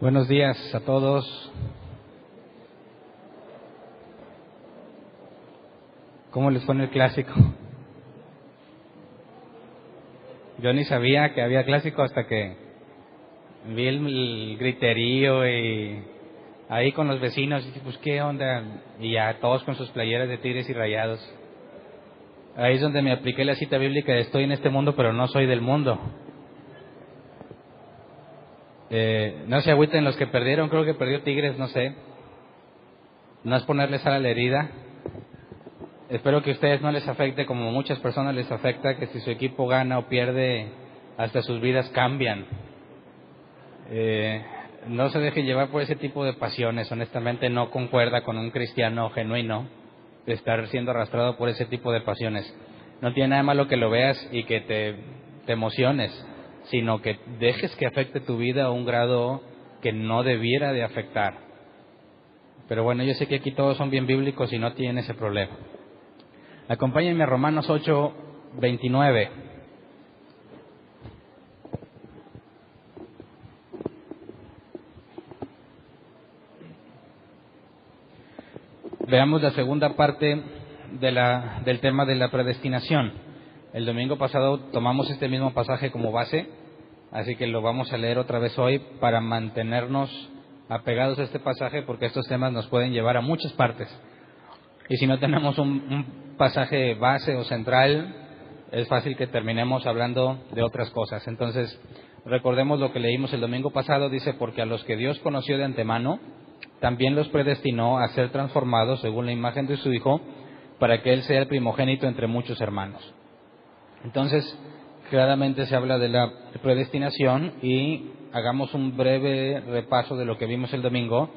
Buenos días a todos. ¿Cómo les fue en el clásico? Yo ni sabía que había clásico hasta que vi el griterío y ahí con los vecinos, y dije, pues qué onda, y ya todos con sus playeras de Tigres y Rayados. Ahí es donde me apliqué la cita bíblica de estoy en este mundo pero no soy del mundo. No se agüiten los que perdieron, creo que perdió Tigres, no sé. No es ponerle sal a la herida. Espero que a ustedes no les afecte como muchas personas les afecta, que si su equipo gana o pierde, hasta sus vidas cambian. No se dejen llevar por ese tipo de pasiones, honestamente no concuerda con un cristiano genuino estar siendo arrastrado por ese tipo de pasiones. No tiene nada malo que lo veas y que te emociones, sino que dejes que afecte tu vida a un grado que no debiera de afectar. Pero bueno, yo sé que aquí todos son bien bíblicos y no tienen ese problema. Acompáñenme a Romanos 8:29. Veamos la segunda parte del tema de la predestinación. El domingo pasado tomamos este mismo pasaje como base, así que lo vamos a leer otra vez hoy para mantenernos apegados a este pasaje, porque estos temas nos pueden llevar a muchas partes. Y si no tenemos un pasaje base o central, es fácil que terminemos hablando de otras cosas. Entonces, recordemos lo que leímos el domingo pasado. Dice, porque a los que Dios conoció de antemano, también los predestinó a ser transformados según la imagen de su Hijo, para que Él sea el primogénito entre muchos hermanos. Entonces, claramente se habla de la predestinación y hagamos un breve repaso de lo que vimos el domingo.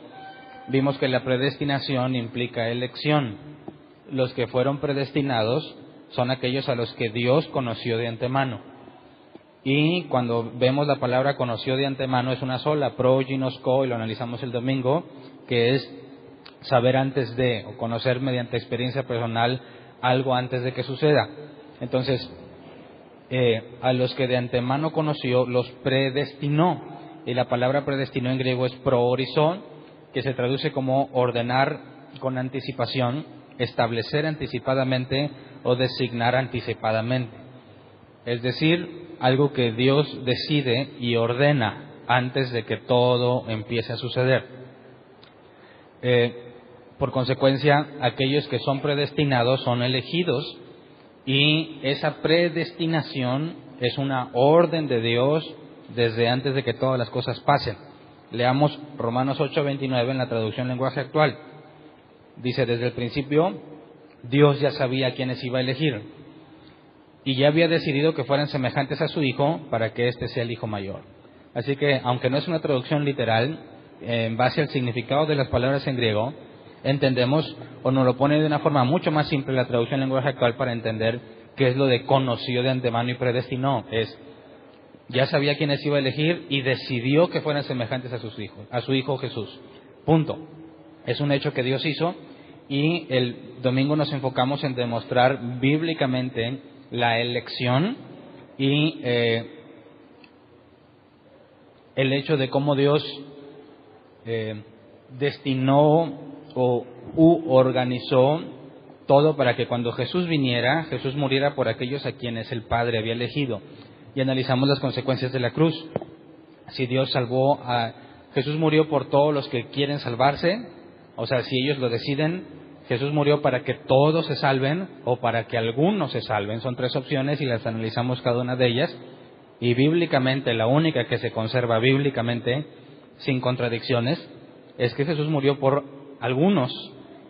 Vimos que la predestinación implica elección. Los que fueron predestinados son aquellos a los que Dios conoció de antemano. Y cuando vemos la palabra conoció de antemano es una sola, prognosco, y lo analizamos el domingo, que es saber antes de, o conocer mediante experiencia personal algo antes de que suceda. Entonces, a los que de antemano conoció, los predestinó. Y la palabra predestinó en griego es proorizo, que se traduce como ordenar con anticipación, establecer anticipadamente o designar anticipadamente. Es decir, algo que Dios decide y ordena antes de que todo empiece a suceder. Por consecuencia, aquellos que son predestinados son elegidos, y esa predestinación es una orden de Dios desde antes de que todas las cosas pasen. Leamos Romanos 8:29 en la traducción lenguaje actual. Dice, desde el principio Dios ya sabía a quiénes iba a elegir y ya había decidido que fueran semejantes a su Hijo para que éste sea el Hijo mayor. Así que, aunque no es una traducción literal, en base al significado de las palabras en griego, entendemos, o nos lo pone de una forma mucho más simple la traducción lenguaje actual para entender qué es lo de conoció de antemano y predestinó. Es, ya sabía quiénes iba a elegir y decidió que fueran semejantes a sus hijos, a su Hijo Jesús. Punto. Es un hecho que Dios hizo, y el domingo nos enfocamos en demostrar bíblicamente la elección y el hecho de cómo Dios destinó o organizó todo para que cuando Jesús viniera, Jesús muriera por aquellos a quienes el Padre había elegido. Y analizamos las consecuencias de la cruz. Si Dios salvó Jesús murió por todos los que quieren salvarse, o sea, si ellos lo deciden. Jesús murió para que todos se salven o para que algunos se salven. Son tres opciones y las analizamos cada una de ellas. Y bíblicamente, la única que se conserva bíblicamente, sin contradicciones, es que Jesús murió por algunos.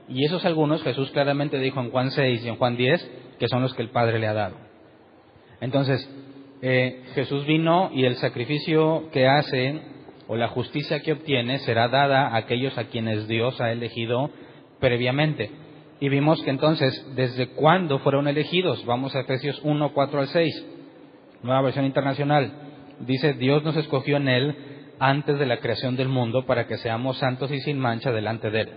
Y esos algunos Jesús claramente dijo en Juan 6 y en Juan 10 que son los que el Padre le ha dado. Entonces, Jesús vino y el sacrificio que hace o la justicia que obtiene será dada a aquellos a quienes Dios ha elegido previamente. Y vimos que entonces, ¿desde cuándo fueron elegidos? Vamos a Efesios 1:4-6, Nueva Versión Internacional. Dice, Dios nos escogió en Él antes de la creación del mundo para que seamos santos y sin mancha delante de Él.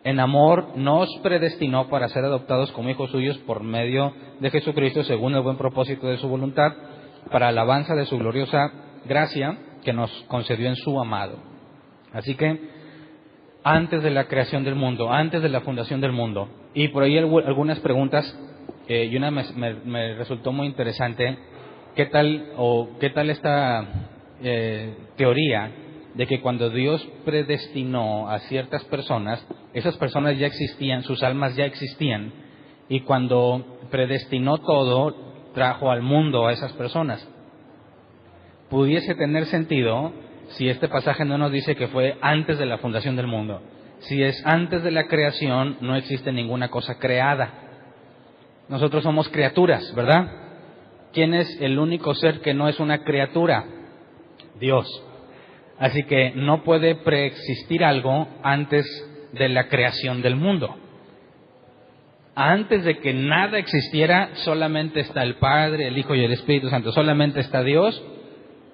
En amor nos predestinó para ser adoptados como hijos suyos por medio de Jesucristo según el buen propósito de su voluntad, para alabanza de su gloriosa gracia que nos concedió en su amado. Así que antes de la creación del mundo, antes de la fundación del mundo. Y por ahí algunas preguntas, y una me resultó muy interesante. ¿Qué tal esta teoría de que cuando Dios predestinó a ciertas personas, esas personas ya existían, sus almas ya existían, y cuando predestinó todo, trajo al mundo a esas personas? Pudiese tener sentido si este pasaje no nos dice que fue antes de la fundación del mundo. Si es antes de la creación, no existe ninguna cosa creada. Nosotros somos criaturas, ¿verdad? ¿Quién es el único ser que no es una criatura? Dios. Así que no puede preexistir algo antes de la creación del mundo. Antes de que nada existiera, solamente está el Padre, el Hijo y el Espíritu Santo. Solamente está Dios,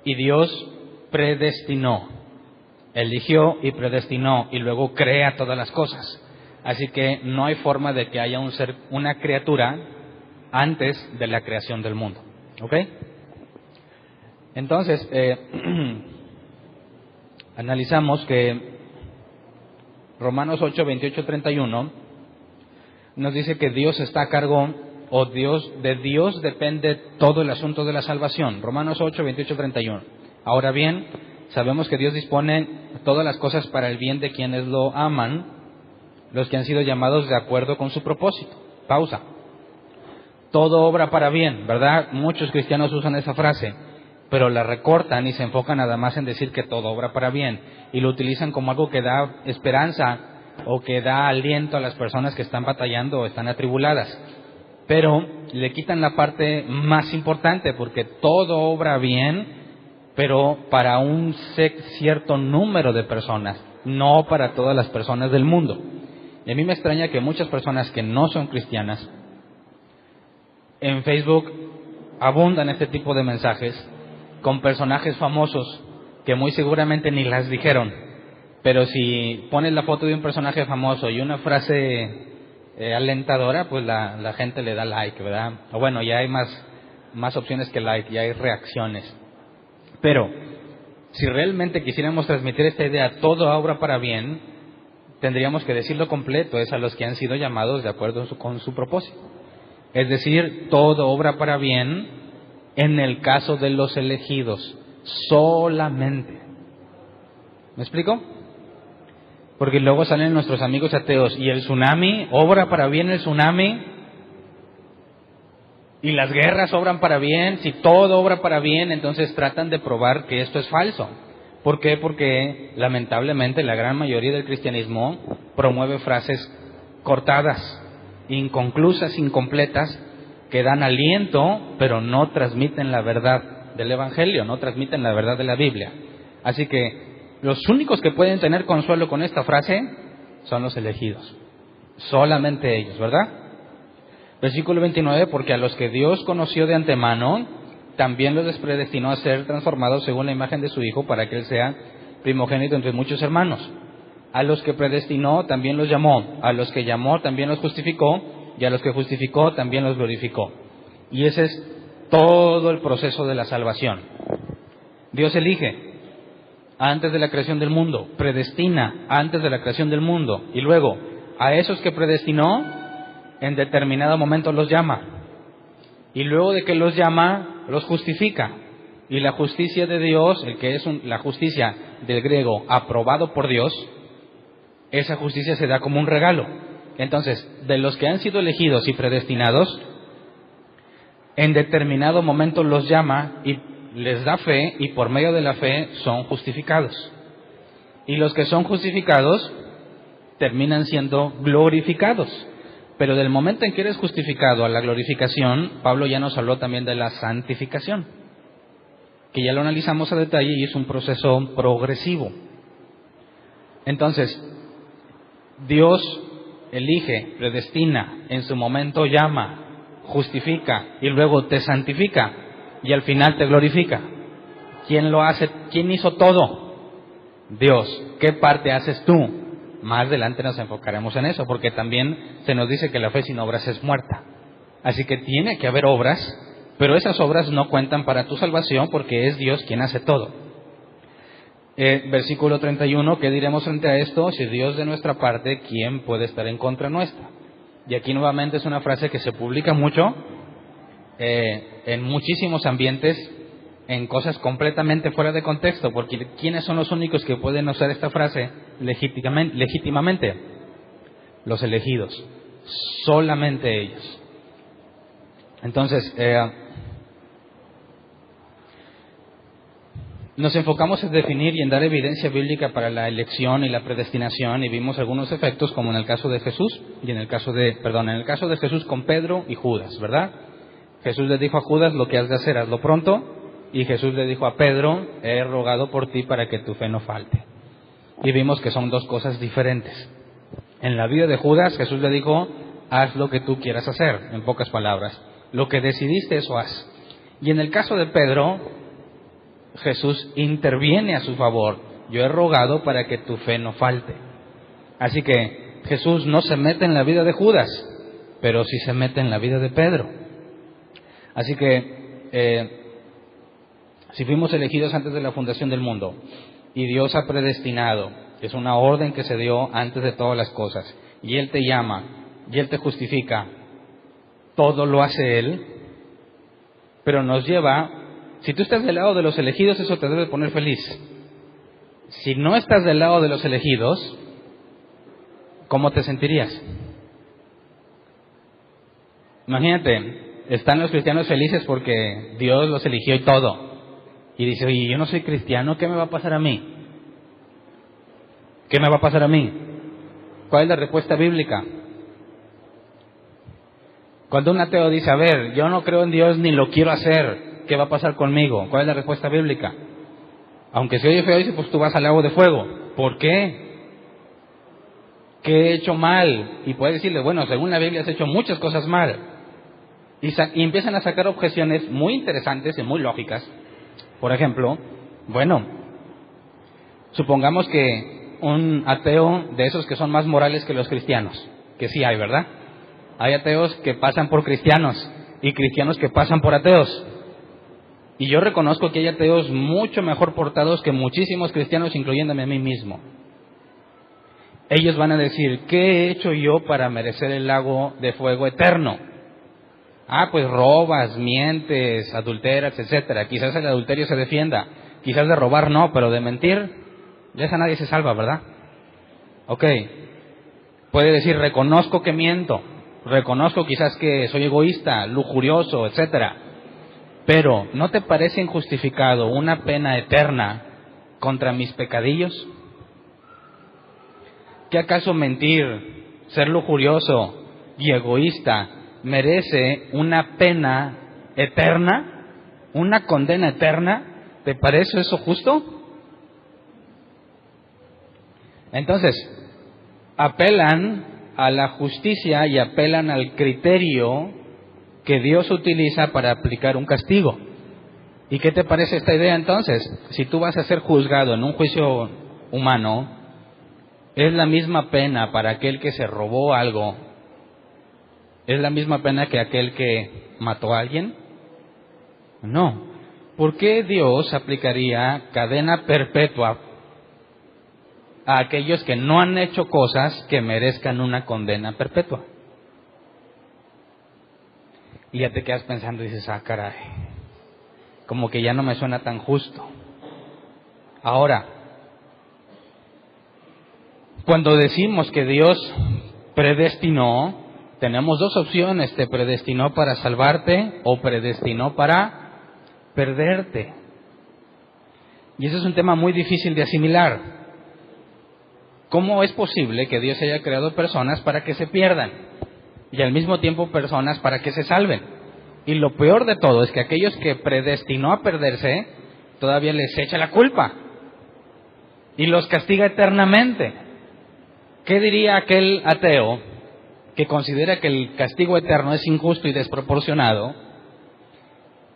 y Dios predestinó, eligió y predestinó, y luego crea todas las cosas. Así que no hay forma de que haya un ser, una criatura, antes de la creación del mundo. ¿Ok? Entonces, analizamos que Romanos 8, 28, 31 nos dice que Dios está a cargo, de Dios depende todo el asunto de la salvación. Romanos 8, 28, 31. Ahora bien, sabemos que Dios dispone todas las cosas para el bien de quienes lo aman, los que han sido llamados de acuerdo con su propósito. Pausa. Todo obra para bien, ¿verdad? Muchos cristianos usan esa frase, pero la recortan y se enfocan nada más en decir que todo obra para bien, y lo utilizan como algo que da esperanza o que da aliento a las personas que están batallando o están atribuladas. Pero le quitan la parte más importante, porque todo obra bien, pero para un cierto número de personas, no para todas las personas del mundo. Y a mí me extraña que muchas personas que no son cristianas, en Facebook abundan este tipo de mensajes con personajes famosos que muy seguramente ni las dijeron, pero si pones la foto de un personaje famoso y una frase alentadora, pues la gente le da like, ¿verdad? O bueno, ya hay más opciones que like, ya hay reacciones. Pero si realmente quisiéramos transmitir esta idea, todo obra para bien, tendríamos que decirlo completo, es a los que han sido llamados de acuerdo con su propósito. Es decir, todo obra para bien en el caso de los elegidos, solamente. ¿Me explico? Porque luego salen nuestros amigos ateos, y el tsunami, obra para bien el tsunami, y las guerras obran para bien. Si todo obra para bien, entonces tratan de probar que esto es falso. ¿Por qué? Porque lamentablemente la gran mayoría del cristianismo promueve frases cortadas, inconclusas, incompletas, que dan aliento, pero no transmiten la verdad del Evangelio, no transmiten la verdad de la Biblia. Así que los únicos que pueden tener consuelo con esta frase son los elegidos, solamente ellos, ¿verdad? Versículo 29, porque a los que Dios conoció de antemano, también los predestinó a ser transformados según la imagen de su Hijo, para que Él sea primogénito entre muchos hermanos. A los que predestinó también los llamó, a los que llamó también los justificó, y a los que justificó también los glorificó. Y ese es todo el proceso de la salvación. Dios elige antes de la creación del mundo, predestina antes de la creación del mundo, y luego a esos que predestinó, en determinado momento los llama, y luego de que los llama, los justifica. Y la justicia de Dios, el que es la justicia del griego aprobado por Dios, esa justicia se da como un regalo. Entonces, de los que han sido elegidos y predestinados, en determinado momento los llama y les da fe, y por medio de la fe son justificados. Y los que son justificados terminan siendo glorificados. Pero del momento en que eres justificado a la glorificación, Pablo ya nos habló también de la santificación, que ya lo analizamos a detalle y es un proceso progresivo. Entonces, Dios elige, predestina, en su momento llama, justifica y luego te santifica y al final te glorifica. ¿Quién lo hace? ¿Quién hizo todo? Dios. ¿Qué parte haces tú? Más adelante nos enfocaremos en eso, porque también se nos dice que la fe sin obras es muerta. Así que tiene que haber obras, pero esas obras no cuentan para tu salvación, porque es Dios quien hace todo. Versículo 31, ¿qué diremos frente a esto? Si Dios de nuestra parte, ¿quién puede estar en contra nuestra? Y aquí nuevamente es una frase que se publica mucho, en muchísimos ambientes, en cosas completamente fuera de contexto, porque ¿quiénes son los únicos que pueden usar esta frase legítimamente? Los elegidos, solamente ellos. Entonces, nos enfocamos en definir y en dar evidencia bíblica para la elección y la predestinación, y vimos algunos efectos, como en el caso de Jesús, y en el caso de Jesús con Pedro y Judas, ¿verdad? Jesús le dijo a Judas: lo que has de hacer, hazlo pronto. Y Jesús le dijo a Pedro: he rogado por ti para que tu fe no falte. Y vimos que son dos cosas diferentes. En la vida de Judas, Jesús le dijo: haz lo que tú quieras hacer, en pocas palabras. Lo que decidiste, eso haz. Y en el caso de Pedro, Jesús interviene a su favor: yo he rogado para que tu fe no falte. Así que Jesús no se mete en la vida de Judas, pero sí se mete en la vida de Pedro. Así que, si fuimos elegidos antes de la fundación del mundo, y Dios ha predestinado, es una orden que se dio antes de todas las cosas, y Él te llama, y Él te justifica, todo lo hace Él, pero nos lleva, si tú estás del lado de los elegidos, eso te debe poner feliz. Si no estás del lado de los elegidos, ¿cómo te sentirías? Imagínate, están los cristianos felices porque Dios los eligió y todo. Y dice: oye, yo no soy cristiano, ¿qué me va a pasar a mí? ¿Qué me va a pasar a mí? ¿Cuál es la respuesta bíblica? Cuando un ateo dice: a ver, yo no creo en Dios ni lo quiero hacer, ¿qué va a pasar conmigo? ¿Cuál es la respuesta bíblica? Aunque se oye feo, dice: pues tú vas al lago de fuego. ¿Por qué? ¿Qué he hecho mal? Y puede decirle: bueno, según la Biblia has hecho muchas cosas mal. Y empiezan a sacar objeciones muy interesantes y muy lógicas. Por ejemplo, bueno, supongamos que un ateo de esos que son más morales que los cristianos, que sí hay, ¿verdad? Hay ateos que pasan por cristianos y cristianos que pasan por ateos. Y yo reconozco que hay ateos mucho mejor portados que muchísimos cristianos, incluyéndome a mí mismo. Ellos van a decir: ¿qué he hecho yo para merecer el lago de fuego eterno? Pues robas, mientes, adulteras, etcétera. Quizás el adulterio se defienda, quizás de robar no, pero de mentir, de esa nadie se salva, ¿verdad? Ok, puede decir: reconozco que miento, reconozco quizás que soy egoísta, lujurioso, etcétera. Pero, ¿no te parece injustificado una pena eterna contra mis pecadillos? ¿Qué acaso mentir, ser lujurioso y egoísta merece una pena eterna, una condena eterna? ¿Te parece eso justo? Entonces, apelan a la justicia y apelan al criterio que Dios utiliza para aplicar un castigo. ¿Y qué te parece esta idea entonces? Si tú vas a ser juzgado en un juicio humano, ¿es la misma pena para aquel que se robó algo? ¿Es la misma pena que aquel que mató a alguien? No. ¿Por qué Dios aplicaría cadena perpetua a aquellos que no han hecho cosas que merezcan una condena perpetua? Y ya te quedas pensando y dices: caray, como que ya no me suena tan justo. Ahora, cuando decimos que Dios predestinó, tenemos dos opciones: te predestinó para salvarte o predestinó para perderte. Y ese es un tema muy difícil de asimilar. ¿Cómo es posible que Dios haya creado personas para que se pierdan y al mismo tiempo personas para que se salven? Y lo peor de todo es que aquellos que predestinó a perderse, todavía les echa la culpa y los castiga eternamente. ¿Qué diría aquel ateo que considera que el castigo eterno es injusto y desproporcionado,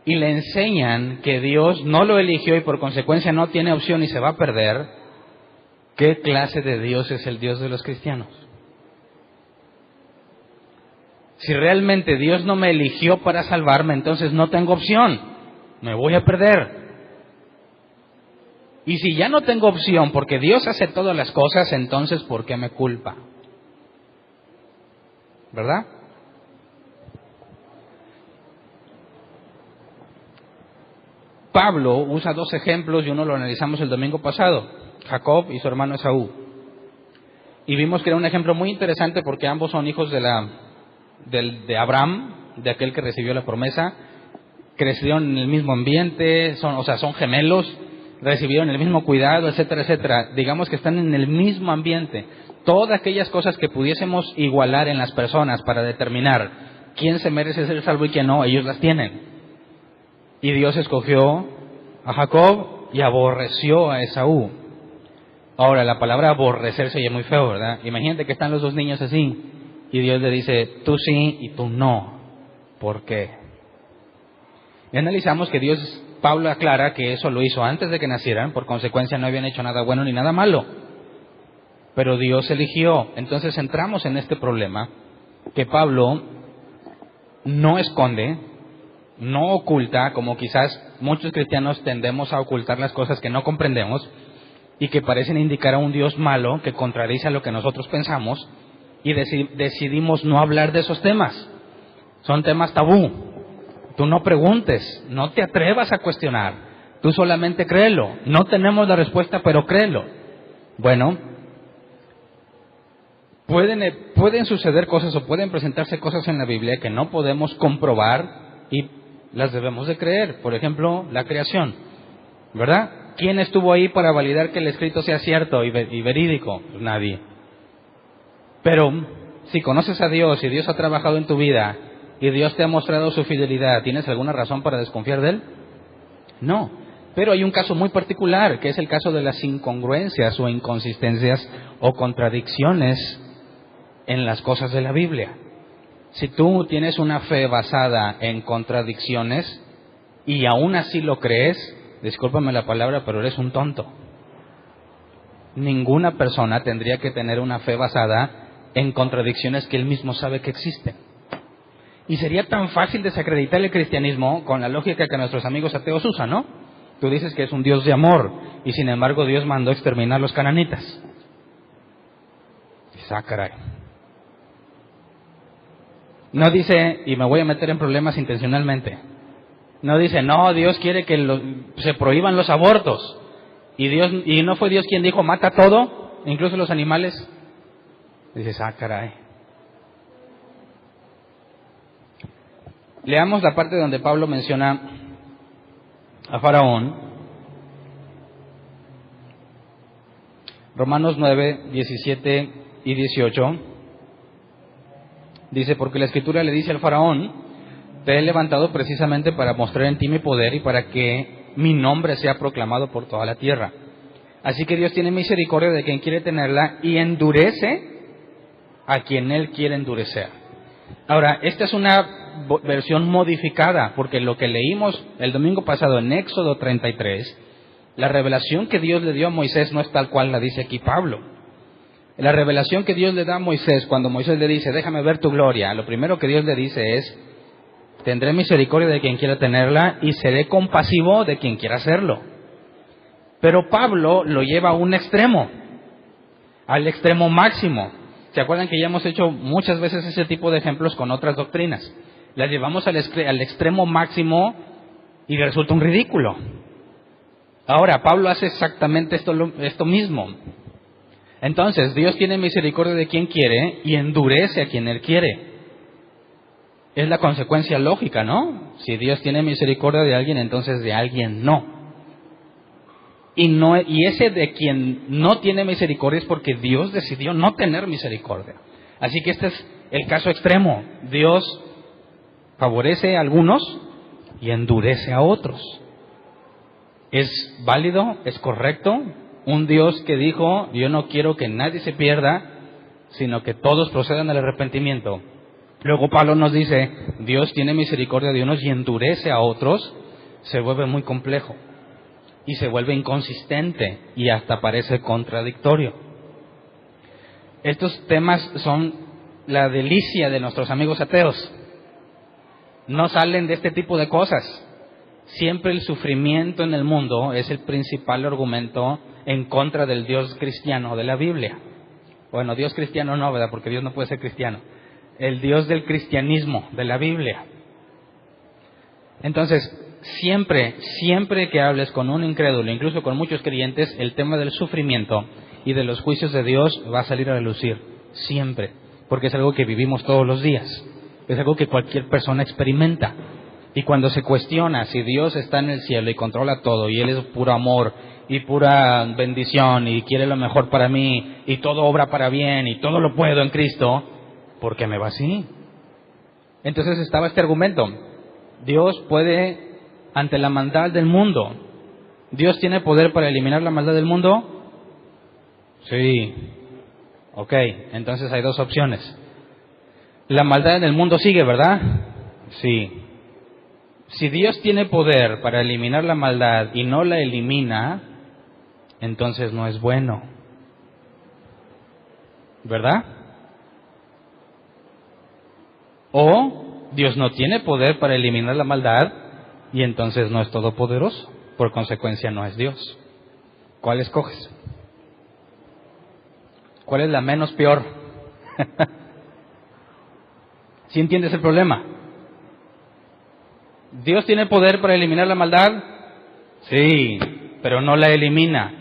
y le enseñan que Dios no lo eligió y por consecuencia no tiene opción y se va a perder? ¿Qué clase de Dios es el Dios de los cristianos? Si realmente Dios no me eligió para salvarme, entonces no tengo opción, me voy a perder. Y si ya no tengo opción porque Dios hace todas las cosas, entonces ¿por qué me culpa? ¿Verdad? Pablo usa dos ejemplos y uno lo analizamos el domingo pasado, Jacob y su hermano Esaú. Y vimos que era un ejemplo muy interesante porque ambos son hijos de Abraham, de aquel que recibió la promesa, crecieron en el mismo ambiente, son gemelos, recibieron el mismo cuidado, etcétera, etcétera. Digamos que están en el mismo ambiente. Todas aquellas cosas que pudiésemos igualar en las personas para determinar quién se merece ser salvo y quién no, ellos las tienen. Y Dios escogió a Jacob y aborreció a Esaú. Ahora, la palabra aborrecer se oye muy feo, ¿verdad? Imagínate que están los dos niños así y Dios le dice, tú sí y tú no. ¿Por qué? Y analizamos que Pablo aclara que eso lo hizo antes de que nacieran, por consecuencia no habían hecho nada bueno ni nada malo. Pero Dios eligió. Entonces entramos en este problema que Pablo no esconde, no oculta, como quizás muchos cristianos tendemos a ocultar las cosas que no comprendemos y que parecen indicar a un Dios malo que contradice a lo que nosotros pensamos, y decidimos no hablar de esos temas. Son temas tabú. Tú no preguntes, no te atrevas a cuestionar, tú solamente créelo. No tenemos la respuesta, pero créelo. Bueno, pueden suceder cosas o pueden presentarse cosas en la Biblia que no podemos comprobar y las debemos de creer. Por ejemplo, la creación, ¿verdad? ¿Quién estuvo ahí para validar que el escrito sea cierto y verídico? Pues nadie. Pero si conoces a Dios y Dios ha trabajado en tu vida y Dios te ha mostrado su fidelidad, ¿tienes alguna razón para desconfiar de Él? No. Pero hay un caso muy particular, que es el caso de las incongruencias o inconsistencias o contradicciones en las cosas de la Biblia. Si tú tienes una fe basada en contradicciones y aún así lo crees, discúlpame la palabra, pero eres un tonto. Ninguna persona tendría que tener una fe basada en contradicciones que él mismo sabe que existen. Y sería tan fácil desacreditar el cristianismo con la lógica que nuestros amigos ateos usan, ¿no? Tú dices que es un Dios de amor y sin embargo Dios mandó exterminar los cananitas. Caray. No dice, y me voy a meter en problemas intencionalmente, no dice, no, Dios quiere que se prohíban los abortos. Y no fue Dios quien dijo, mata todo, incluso los animales. Dices, caray. Leamos la parte donde Pablo menciona a Faraón. Romanos 9, 17 y 18. Dice, porque la Escritura le dice al Faraón, te he levantado precisamente para mostrar en ti mi poder y para que mi nombre sea proclamado por toda la tierra. Así que Dios tiene misericordia de quien quiere tenerla y endurece a quien Él quiere endurecer. Ahora, esta es una versión modificada, porque lo que leímos el domingo pasado en Éxodo 33, la revelación que Dios le dio a Moisés no es tal cual la dice aquí Pablo. La revelación que Dios le da a Moisés, cuando Moisés le dice, déjame ver tu gloria, lo primero que Dios le dice es, tendré misericordia de quien quiera tenerla y seré compasivo de quien quiera hacerlo. Pero Pablo lo lleva a un extremo, al extremo máximo. ¿Se acuerdan que ya hemos hecho muchas veces ese tipo de ejemplos con otras doctrinas? Las llevamos al extremo máximo y resulta un ridículo. Ahora, Pablo hace exactamente esto mismo. Entonces, Dios tiene misericordia de quien quiere y endurece a quien Él quiere. Es la consecuencia lógica, ¿no? Si Dios tiene misericordia de alguien, entonces de alguien no. Y ese de quien no tiene misericordia es porque Dios decidió no tener misericordia. Así que este es el caso extremo. Dios favorece a algunos y endurece a otros. ¿Es válido? ¿Es correcto? Un Dios que dijo, yo no quiero que nadie se pierda, sino que todos procedan al arrepentimiento. Luego Pablo nos dice, Dios tiene misericordia de unos y endurece a otros, se vuelve muy complejo. Y se vuelve inconsistente y hasta parece contradictorio. Estos temas son la delicia de nuestros amigos ateos. No salen de este tipo de cosas. siempre el sufrimiento en el mundo es el principal argumento en contra del Dios cristiano de la Biblia. Bueno, Dios cristiano no, ¿verdad? Porque Dios no puede ser cristiano. El Dios del cristianismo de la Biblia. Entonces, siempre que hables con un incrédulo, incluso con muchos creyentes, el tema del sufrimiento y de los juicios de Dios va a salir a relucir. Siempre. Porque es algo que vivimos todos los días. Es algo que cualquier persona experimenta. Y cuando se cuestiona si Dios está en el cielo y controla todo, y Él es puro amor y pura bendición y quiere lo mejor para mí, y todo obra para bien y todo lo puedo en Cristo, ¿por qué me va así? Entonces estaba este argumento. Dios puede, ante la maldad del mundo, ¿Dios tiene poder para eliminar la maldad del mundo? Sí. Ok, entonces hay dos opciones. La maldad en el mundo sigue, ¿verdad? Sí. Si Dios tiene poder para eliminar la maldad y no la elimina, entonces no es bueno. ¿Verdad? O Dios no tiene poder para eliminar la maldad y entonces no es todopoderoso. Por consecuencia no es Dios. ¿Cuál escoges? ¿Cuál es la menos peor? ¿Sí entiendes el problema? ¿Dios tiene poder para eliminar la maldad? Sí, pero no la elimina.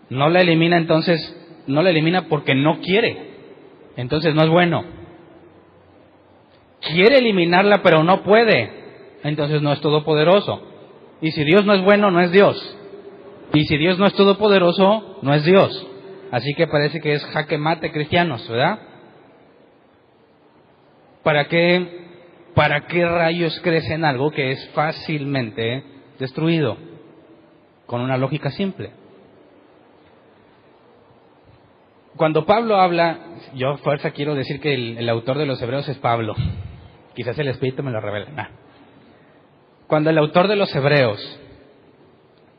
No la elimina, entonces, no la elimina porque no quiere. Entonces no es bueno. Quiere eliminarla, pero no puede. Entonces no es todopoderoso. Y si Dios no es bueno, no es Dios. Y si Dios no es todopoderoso, no es Dios. Así que parece que es jaque mate cristianos, ¿verdad? ¿Para qué rayos crece en algo que es fácilmente destruido? Con una lógica simple. Cuando Pablo habla, yo a fuerza quiero decir que el autor de los Hebreos es Pablo. Quizás el Espíritu me lo revele. Nah. Cuando el autor de los Hebreos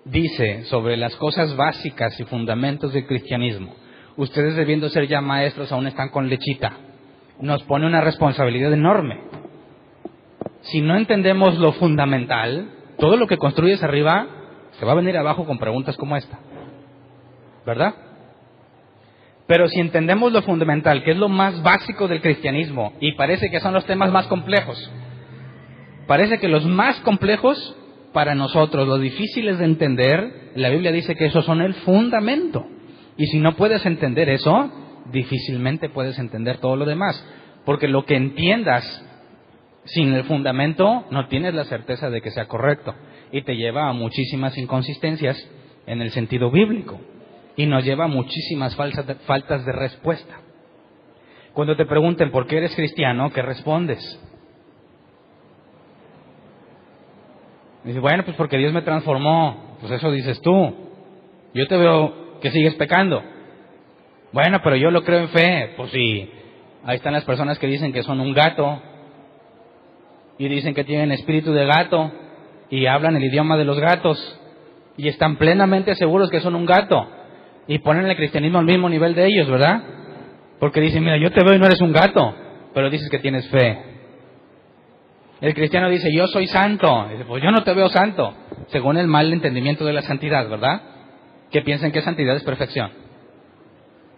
dice sobre las cosas básicas y fundamentos del cristianismo, ustedes debiendo ser ya maestros aún están con lechita, nos pone una responsabilidad enorme. Si no entendemos lo fundamental, todo lo que construyes arriba se va a venir abajo con preguntas como esta, ¿verdad? Pero si entendemos lo fundamental, que es lo más básico del cristianismo, y parece que son los temas más complejos, parece que los más complejos para nosotros, los difíciles de entender, la Biblia dice que esos son el fundamento. Y si no puedes entender eso, difícilmente puedes entender todo lo demás. Porque lo que entiendas sin el fundamento, no tienes la certeza de que sea correcto. Y te lleva a muchísimas inconsistencias en el sentido bíblico. Y nos lleva a muchísimas faltas de respuesta. Cuando te pregunten por qué eres cristiano, ¿qué respondes? Dices, bueno, pues porque Dios me transformó. Pues eso dices tú. Yo te veo que sigues pecando. Bueno, pero yo lo creo en fe. Pues sí, ahí están las personas que dicen que son un gato. Y dicen que tienen espíritu de gato. Y hablan el idioma de los gatos. Y están plenamente seguros que son un gato. Y ponen el cristianismo al mismo nivel de ellos, ¿verdad? Porque dicen, mira, yo te veo y no eres un gato. Pero dices que tienes fe. El cristiano dice, yo soy santo. Dice, pues yo no te veo santo. Según el mal entendimiento de la santidad, ¿verdad? Que piensan que santidad es perfección.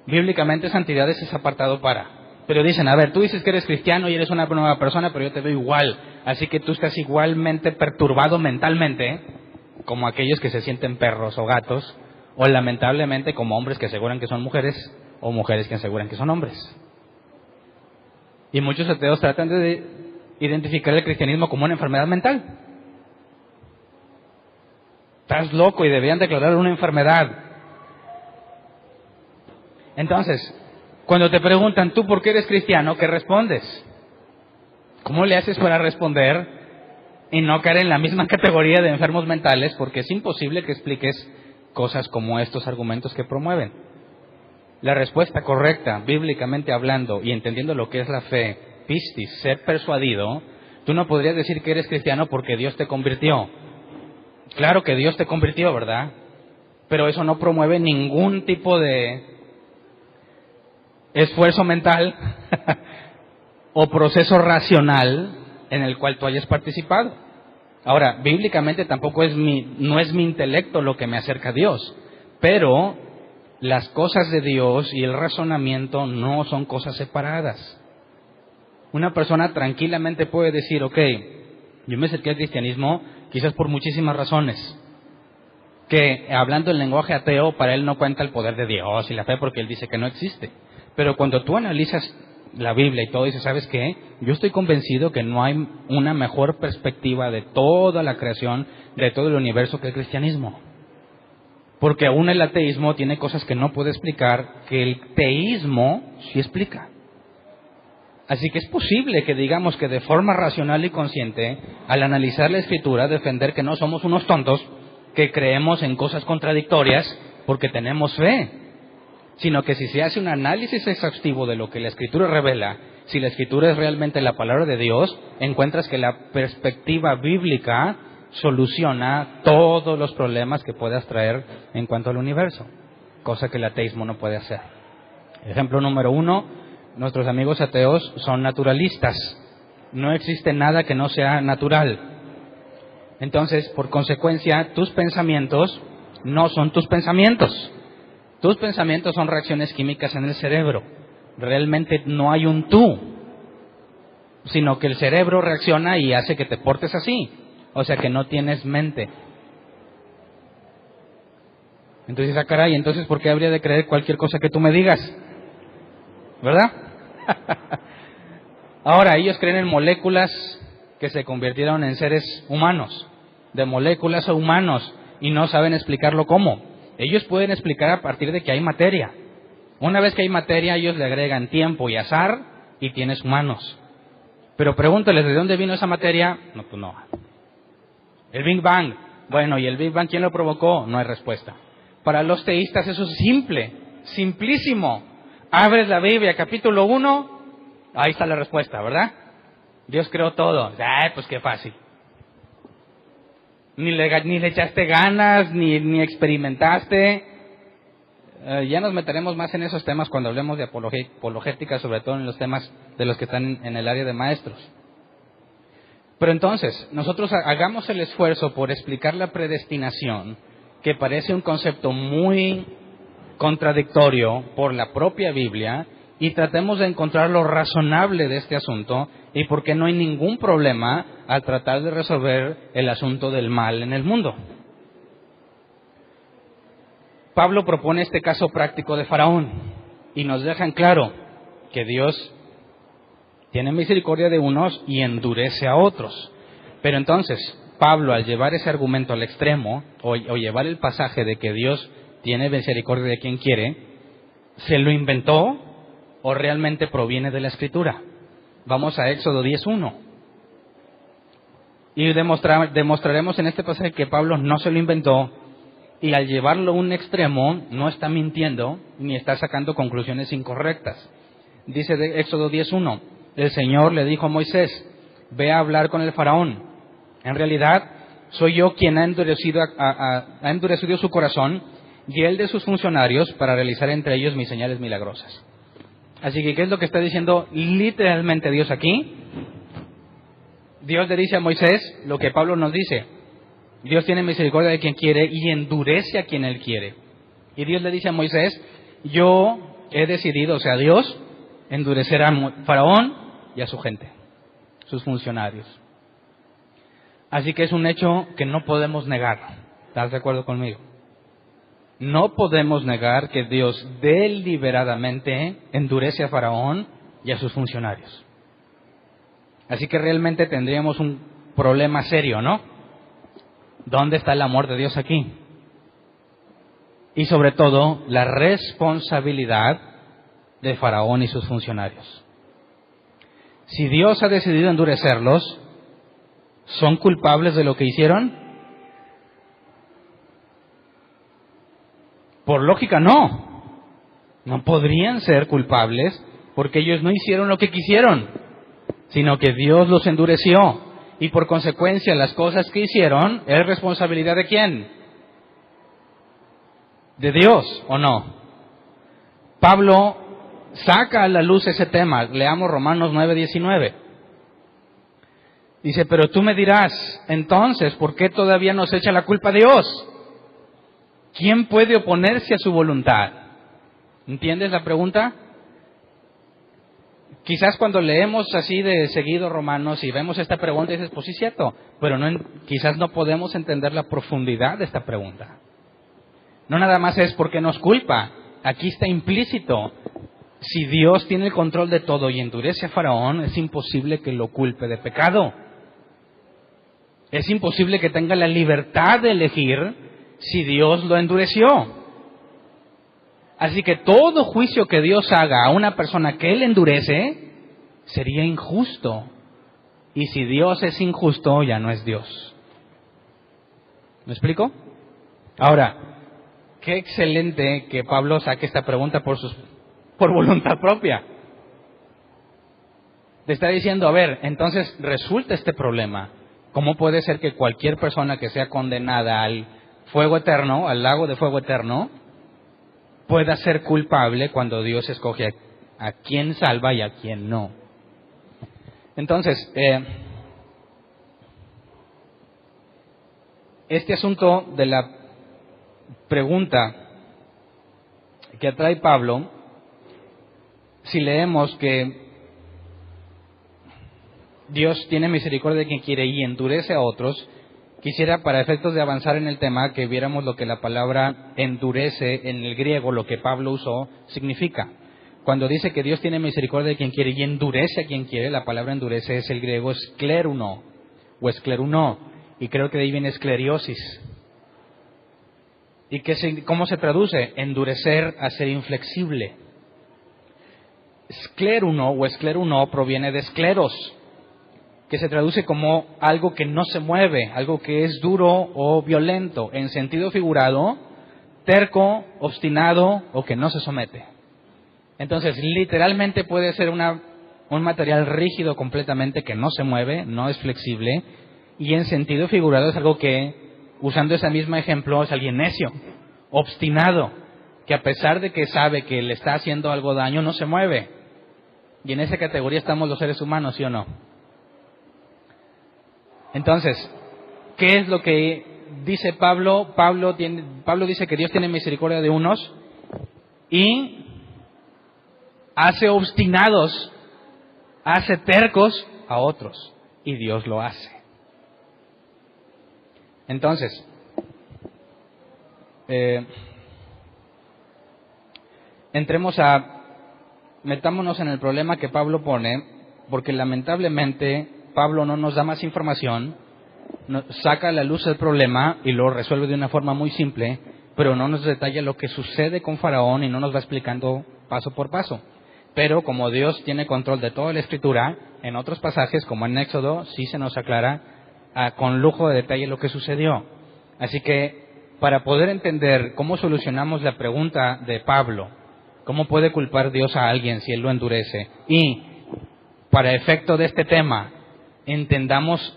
Bíblicamente santidad es apartado para. Pero dicen, a ver, tú dices que eres cristiano y eres una nueva persona, pero yo te veo igual. Así que tú estás igualmente perturbado mentalmente, como aquellos que se sienten perros o gatos, o lamentablemente como hombres que aseguran que son mujeres, o mujeres que aseguran que son hombres. Y muchos ateos tratan de identificar el cristianismo como una enfermedad mental. Estás loco y deberían declarar una enfermedad. Entonces, cuando te preguntan, ¿tú por qué eres cristiano? ¿Qué respondes? ¿Cómo le haces para responder y no caer en la misma categoría de enfermos mentales? Porque es imposible que expliques cosas como estos argumentos que promueven. La respuesta correcta, bíblicamente hablando y entendiendo lo que es la fe, pistis, ser persuadido, tú no podrías decir que eres cristiano porque Dios te convirtió. Claro que Dios te convirtió, ¿verdad? Pero eso no promueve ningún tipo de esfuerzo mental o proceso racional en el cual tú hayas participado. Ahora, bíblicamente tampoco no es mi intelecto lo que me acerca a Dios, pero las cosas de Dios y el razonamiento no son cosas separadas. Una persona tranquilamente puede decir, ok, yo me acerqué al cristianismo quizás por muchísimas razones, que hablando el lenguaje ateo, para él no cuenta el poder de Dios y la fe porque él dice que no existe. Pero cuando tú analizas la Biblia y todo, dices, ¿sabes qué? Yo estoy convencido que no hay una mejor perspectiva de toda la creación, de todo el universo que el cristianismo. Porque aún el ateísmo tiene cosas que no puede explicar, que el teísmo sí explica. Así que es posible que digamos que de forma racional y consciente, al analizar la Escritura, defender que no somos unos tontos, que creemos en cosas contradictorias porque tenemos fe, sino que si se hace un análisis exhaustivo de lo que la Escritura revela, si la Escritura es realmente la palabra de Dios, encuentras que la perspectiva bíblica soluciona todos los problemas que puedas traer en cuanto al universo, cosa que el ateísmo no puede hacer. Ejemplo número 1, nuestros amigos ateos son naturalistas. No existe nada que no sea natural. Entonces, por consecuencia, tus pensamientos no son tus pensamientos. Tus pensamientos son reacciones químicas en el cerebro. Realmente no hay un tú, sino que el cerebro reacciona y hace que te portes así. O sea que no tienes mente. Entonces, caray, entonces ¿por qué habría de creer cualquier cosa que tú me digas? ¿Verdad? Ahora, ellos creen en moléculas que se convirtieron en seres humanos, de moléculas a humanos, y no saben explicarlo cómo. Ellos pueden explicar a partir de que hay materia. Una vez que hay materia, ellos le agregan tiempo y azar y tienes humanos. Pero pregúntales, ¿de dónde vino esa materia? No, pues no. El Big Bang. Bueno, ¿y el Big Bang quién lo provocó? No hay respuesta. Para los teístas eso es simple, simplísimo. Abres la Biblia, capítulo 1, ahí está la respuesta, ¿verdad? Dios creó todo. Pues qué fácil. Ni le echaste ganas, ni experimentaste. Ya nos meteremos más en esos temas cuando hablemos de apologética, sobre todo en los temas de los que están en el área de maestros. Pero entonces, nosotros hagamos el esfuerzo por explicar la predestinación, que parece un concepto muy contradictorio por la propia Biblia, y tratemos de encontrar lo razonable de este asunto y por qué no hay ningún problema al tratar de resolver el asunto del mal en el mundo. Pablo propone este caso práctico de Faraón y nos deja en claro que Dios tiene misericordia de unos y endurece a otros. Pero entonces, Pablo, al llevar ese argumento al extremo, o llevar el pasaje de que Dios tiene misericordia de quien quiere, ¿se lo inventó o realmente proviene de la Escritura? Vamos a Éxodo 10:1. Y demostraremos en este pasaje que Pablo no se lo inventó, y al llevarlo a un extremo no está mintiendo ni está sacando conclusiones incorrectas. Dice de Éxodo 10:1, el Señor le dijo a Moisés, ve a hablar con el faraón. En realidad, soy yo quien ha endurecido su corazón y el de sus funcionarios para realizar entre ellos mis señales milagrosas. Así que, ¿qué es lo que está diciendo literalmente Dios aquí? Dios le dice a Moisés lo que Pablo nos dice. Dios tiene misericordia de quien quiere y endurece a quien Él quiere. Y Dios le dice a Moisés, yo he decidido, o sea, Dios, endurecer a Faraón y a su gente, sus funcionarios. Así que es un hecho que no podemos negar. ¿Estás de acuerdo conmigo? No podemos negar que Dios deliberadamente endurece a Faraón y a sus funcionarios. Así que realmente tendríamos un problema serio, ¿no? ¿Dónde está el amor de Dios aquí? Y sobre todo, la responsabilidad de Faraón y sus funcionarios. Si Dios ha decidido endurecerlos, ¿son culpables de lo que hicieron? Por lógica, no. No podrían ser culpables porque ellos no hicieron lo que quisieron, sino que Dios los endureció. Y por consecuencia, las cosas que hicieron, ¿es responsabilidad de quién? ¿De Dios o no? Pablo saca a la luz ese tema. Leamos Romanos 9:19. Dice, pero tú me dirás, entonces, ¿por qué todavía nos echa la culpa a Dios? ¿Quién puede oponerse a su voluntad? ¿Entiendes la pregunta? Quizás cuando leemos así de seguido Romanos y vemos esta pregunta dices, pues sí es cierto, pero quizás no podemos entender la profundidad de esta pregunta. No nada más es porque nos culpa, aquí está implícito. Si Dios tiene el control de todo y endurece a Faraón, es imposible que lo culpe de pecado. Es imposible que tenga la libertad de elegir si Dios lo endureció. Así que todo juicio que Dios haga a una persona que Él endurece sería injusto. Y si Dios es injusto, ya no es Dios. ¿Me explico? Ahora, qué excelente que Pablo saque esta pregunta por voluntad propia. Le está diciendo, a ver, entonces resulta este problema. ¿Cómo puede ser que cualquier persona que sea condenada al fuego eterno, al lago de fuego eterno, pueda ser culpable cuando Dios escoge a quién salva y a quién no? Entonces, este asunto de la pregunta que trae Pablo, si leemos que Dios tiene misericordia de quien quiere y endurece a otros, quisiera, para efectos de avanzar en el tema, que viéramos lo que la palabra endurece en el griego, lo que Pablo usó, significa. Cuando dice que Dios tiene misericordia de quien quiere y endurece a quien quiere, la palabra endurece es el griego skleruno o skleruno, y creo que de ahí viene escleriosis. ¿Y cómo se traduce? Endurecer, hacer inflexible. Skleruno o escleruno proviene de skleros, que se traduce como algo que no se mueve, algo que es duro o violento, en sentido figurado, terco, obstinado o que no se somete. Entonces, literalmente puede ser un material rígido completamente que no se mueve, no es flexible, y en sentido figurado es algo que, usando ese mismo ejemplo, es alguien necio, obstinado, que a pesar de que sabe que le está haciendo algo daño, no se mueve. Y en esa categoría estamos los seres humanos, ¿sí o no? Entonces, ¿qué es lo que dice Pablo? Pablo dice que Dios tiene misericordia de unos y hace obstinados, hace tercos a otros, y Dios lo hace. Entonces, metámonos en el problema que Pablo pone, porque lamentablemente Pablo no nos da más información, saca a la luz el problema y lo resuelve de una forma muy simple, pero no nos detalla lo que sucede con Faraón y no nos va explicando paso por paso. Pero como Dios tiene control de toda la Escritura, en otros pasajes, como en Éxodo, sí se nos aclara con lujo de detalle lo que sucedió. Así que, para poder entender cómo solucionamos la pregunta de Pablo, ¿cómo puede culpar Dios a alguien si Él lo endurece? Y, para efecto de este tema, entendamos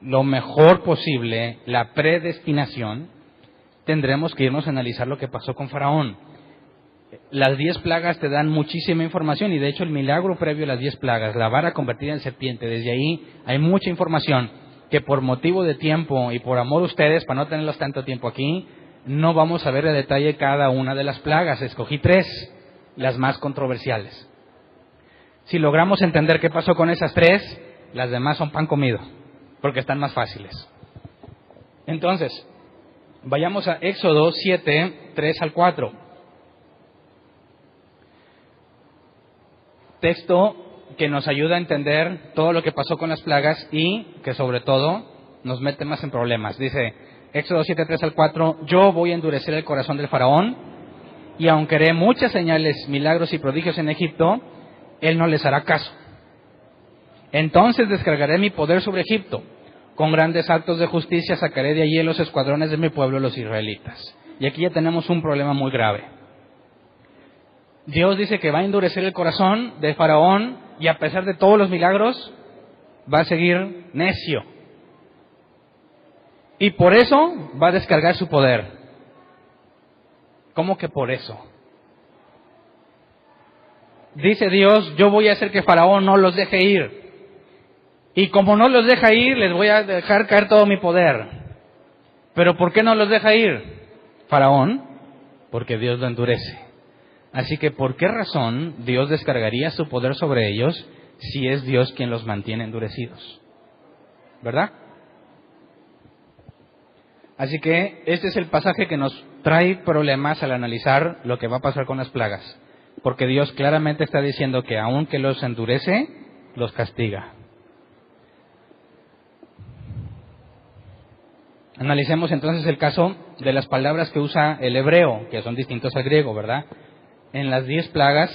lo mejor posible la predestinación, tendremos que irnos a analizar lo que pasó con Faraón. Las 10 plagas te dan muchísima información y de hecho el milagro previo a las 10 plagas, la vara convertida en serpiente, desde ahí hay mucha información que por motivo de tiempo y por amor a ustedes, para no tenerlos tanto tiempo aquí, no vamos a ver a detalle cada una de las plagas. Escogí 3, las más controversiales. Si logramos entender qué pasó con esas 3, las demás son pan comido, porque están más fáciles. Entonces, vayamos a Éxodo 7, 3 al 4. Texto que nos ayuda a entender todo lo que pasó con las plagas y que sobre todo nos mete más en problemas. Dice Éxodo 7, 3 al 4, yo voy a endurecer el corazón del faraón y aunque haré muchas señales, milagros y prodigios en Egipto, él no les hará caso. Entonces descargaré mi poder sobre Egipto. Con grandes actos de justicia sacaré de allí los escuadrones de mi pueblo, los israelitas. Y aquí ya tenemos un problema muy grave. Dios dice que va a endurecer el corazón de Faraón y a pesar de todos los milagros, va a seguir necio. Y por eso va a descargar su poder. ¿Cómo que por eso? Dice Dios, yo voy a hacer que Faraón no los deje ir. Y como no los deja ir, les voy a dejar caer todo mi poder. ¿Pero por qué no los deja ir? Faraón, porque Dios lo endurece. Así que, ¿por qué razón Dios descargaría su poder sobre ellos si es Dios quien los mantiene endurecidos? ¿Verdad? Así que este es el pasaje que nos trae problemas al analizar lo que va a pasar con las plagas. Porque Dios claramente está diciendo que aunque los endurece, los castiga. Analicemos entonces el caso de las palabras que usa el hebreo, que son distintos al griego, ¿verdad? En las 10 plagas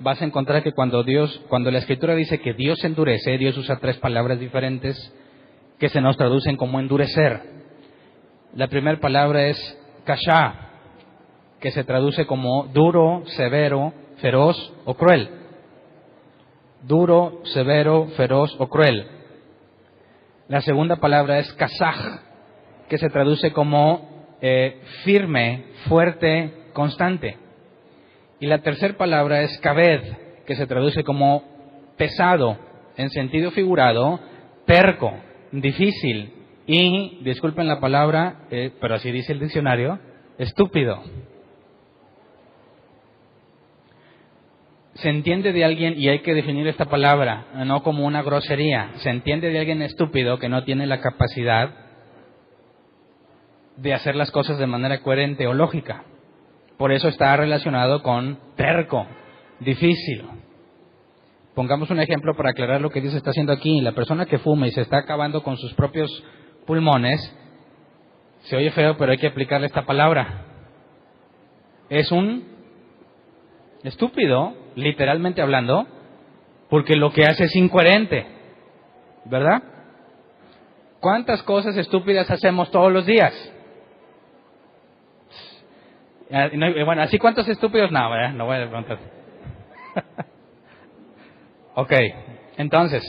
vas a encontrar que cuando la Escritura dice que Dios endurece, Dios usa 3 palabras diferentes que se nos traducen como endurecer. La primera palabra es kashá, que se traduce como duro, severo, feroz o cruel. Duro, severo, feroz o cruel. La segunda palabra es kasaj, que se traduce como firme, fuerte, constante. Y la tercera palabra es kaved, que se traduce como pesado, en sentido figurado, terco, difícil y, disculpen la palabra, pero así dice el diccionario, estúpido. Se entiende de alguien, y hay que definir esta palabra, no como una grosería, se entiende de alguien estúpido que no tiene la capacidad de hacer las cosas de manera coherente o lógica. Por eso está relacionado con terco, difícil. Pongamos un ejemplo para aclarar lo que Dios está haciendo aquí. La persona que fuma y se está acabando con sus propios pulmones, se oye feo, pero hay que aplicarle esta palabra. Es un estúpido, literalmente hablando, porque lo que hace es incoherente, ¿verdad? ¿Cuántas cosas estúpidas hacemos todos los días? Bueno, así cuántos estúpidos, no, ¿verdad? No voy a preguntar. Ok, entonces,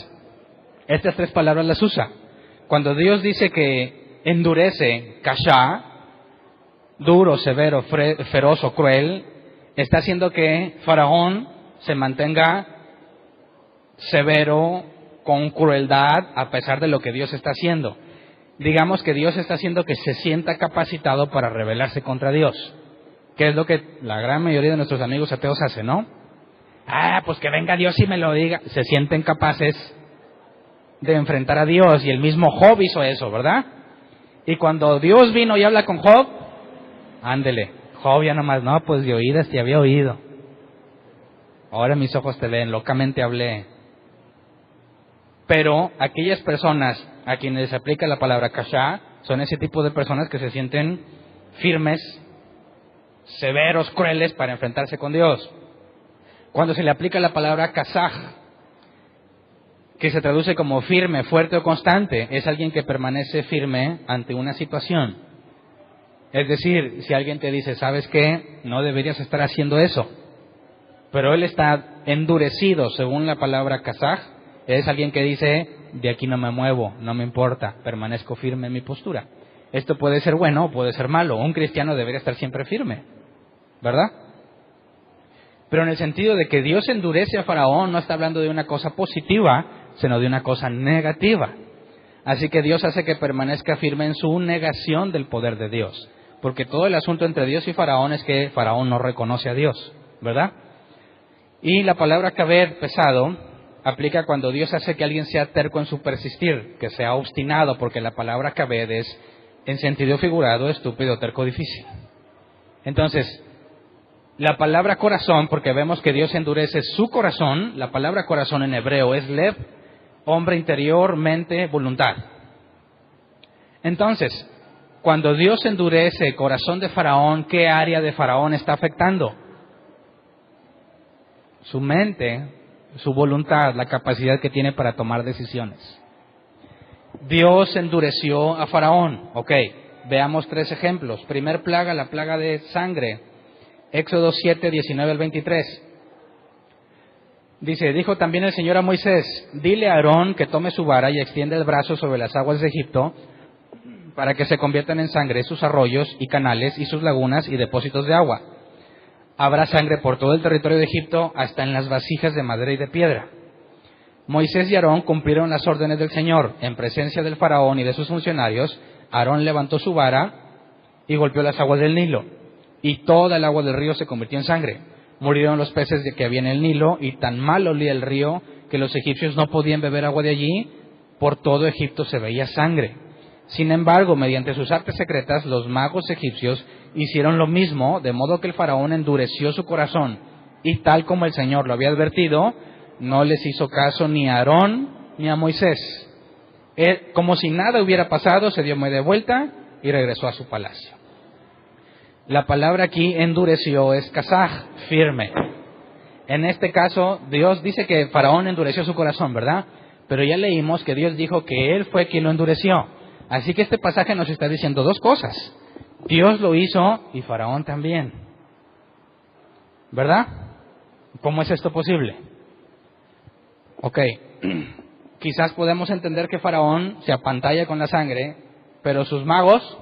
estas 3 palabras las usa. Cuando Dios dice que endurece, kashá, duro, severo, feroz o cruel, está haciendo que Faraón se mantenga severo, con crueldad, a pesar de lo que Dios está haciendo. Digamos que Dios está haciendo que se sienta capacitado para rebelarse contra Dios. Que es lo que la gran mayoría de nuestros amigos ateos hacen, ¿no? Pues que venga Dios y me lo diga. Se sienten capaces de enfrentar a Dios, y el mismo Job hizo eso, ¿verdad? Y cuando Dios vino y habla con Job, ándele, Job ya nomás, no, pues de oídas te había oído. Ahora mis ojos te ven, locamente hablé. Pero aquellas personas a quienes se aplica la palabra kashá, son ese tipo de personas que se sienten firmes, severos, crueles para enfrentarse con Dios. Cuando se le aplica la palabra kasaj, que se traduce como firme, fuerte o constante, es alguien que permanece firme ante una situación. Es decir, si alguien te dice, ¿sabes qué? No deberías estar haciendo eso, pero él está endurecido, según la palabra kasaj, es alguien que dice, de aquí no me muevo, no me importa, permanezco firme en mi postura. Esto puede ser bueno o puede ser malo. Un cristiano debería estar siempre firme, ¿verdad? Pero en el sentido de que Dios endurece a Faraón, no está hablando de una cosa positiva, sino de una cosa negativa. Así que Dios hace que permanezca firme en su negación del poder de Dios. Porque todo el asunto entre Dios y Faraón es que Faraón no reconoce a Dios, ¿verdad? Y la palabra kaved, pesado, aplica cuando Dios hace que alguien sea terco en su persistir, que sea obstinado, porque la palabra kaved es, en sentido figurado, estúpido, terco, difícil. Entonces, la palabra corazón, porque vemos que Dios endurece su corazón, la palabra corazón en hebreo es lev, hombre interior, mente, voluntad. Entonces, cuando Dios endurece el corazón de Faraón, ¿qué área de Faraón está afectando? Su mente, su voluntad, la capacidad que tiene para tomar decisiones. Dios endureció a Faraón. Ok, veamos 3 ejemplos. Primer plaga, la plaga de sangre. Éxodo 7, 19 al 23. Dice, dijo también el Señor a Moisés, dile a Aarón que tome su vara y extienda el brazo sobre las aguas de Egipto para que se conviertan en sangre sus arroyos y canales y sus lagunas y depósitos de agua. Habrá sangre por todo el territorio de Egipto, hasta en las vasijas de madera y de piedra. Moisés y Aarón cumplieron las órdenes del Señor. En presencia del faraón y de sus funcionarios, Aarón levantó su vara y golpeó las aguas del Nilo, y toda el agua del río se convirtió en sangre. Murieron los peces que había en el Nilo, y tan mal olía el río que los egipcios no podían beber agua de allí. Por todo Egipto se veía sangre. Sin embargo, mediante sus artes secretas, los magos egipcios hicieron lo mismo, de modo que el faraón endureció su corazón, y tal como el Señor lo había advertido, no les hizo caso ni a Aarón ni a Moisés. Él, como si nada hubiera pasado, se dio media vuelta y regresó a su palacio. La palabra aquí, endureció, es kasaj, firme. En este caso, Dios dice que Faraón endureció su corazón, ¿verdad? Pero ya leímos que Dios dijo que Él fue quien lo endureció. Así que este pasaje nos está diciendo dos cosas. Dios lo hizo y Faraón también. ¿Verdad? ¿Cómo es esto posible? Ok, quizás podemos entender que Faraón se apantalla con la sangre, pero sus magos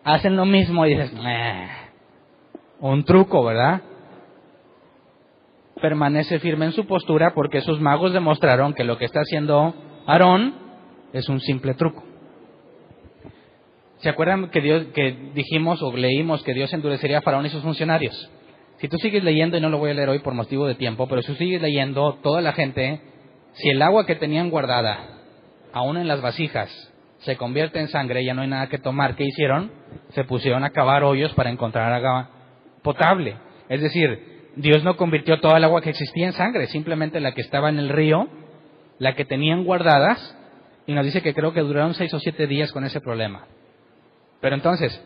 hacen lo mismo y dices, un truco, ¿verdad? Permanece firme en su postura porque sus magos demostraron que lo que está haciendo Aarón es un simple truco. ¿Se acuerdan que dijimos o leímos que Dios endurecería a Faraón y sus funcionarios? Si tú sigues leyendo, y no lo voy a leer hoy por motivo de tiempo, pero si tú sigues leyendo, toda la gente, si el agua que tenían guardada, aún en las vasijas, se convierte en sangre, ya no hay nada que tomar. ¿Qué hicieron? Se pusieron a cavar hoyos para encontrar agua potable. Es decir, Dios no convirtió toda el agua que existía en sangre, simplemente la que estaba en el río, la que tenían guardadas, y nos dice que creo que duraron 6 o 7 días con ese problema. Pero entonces,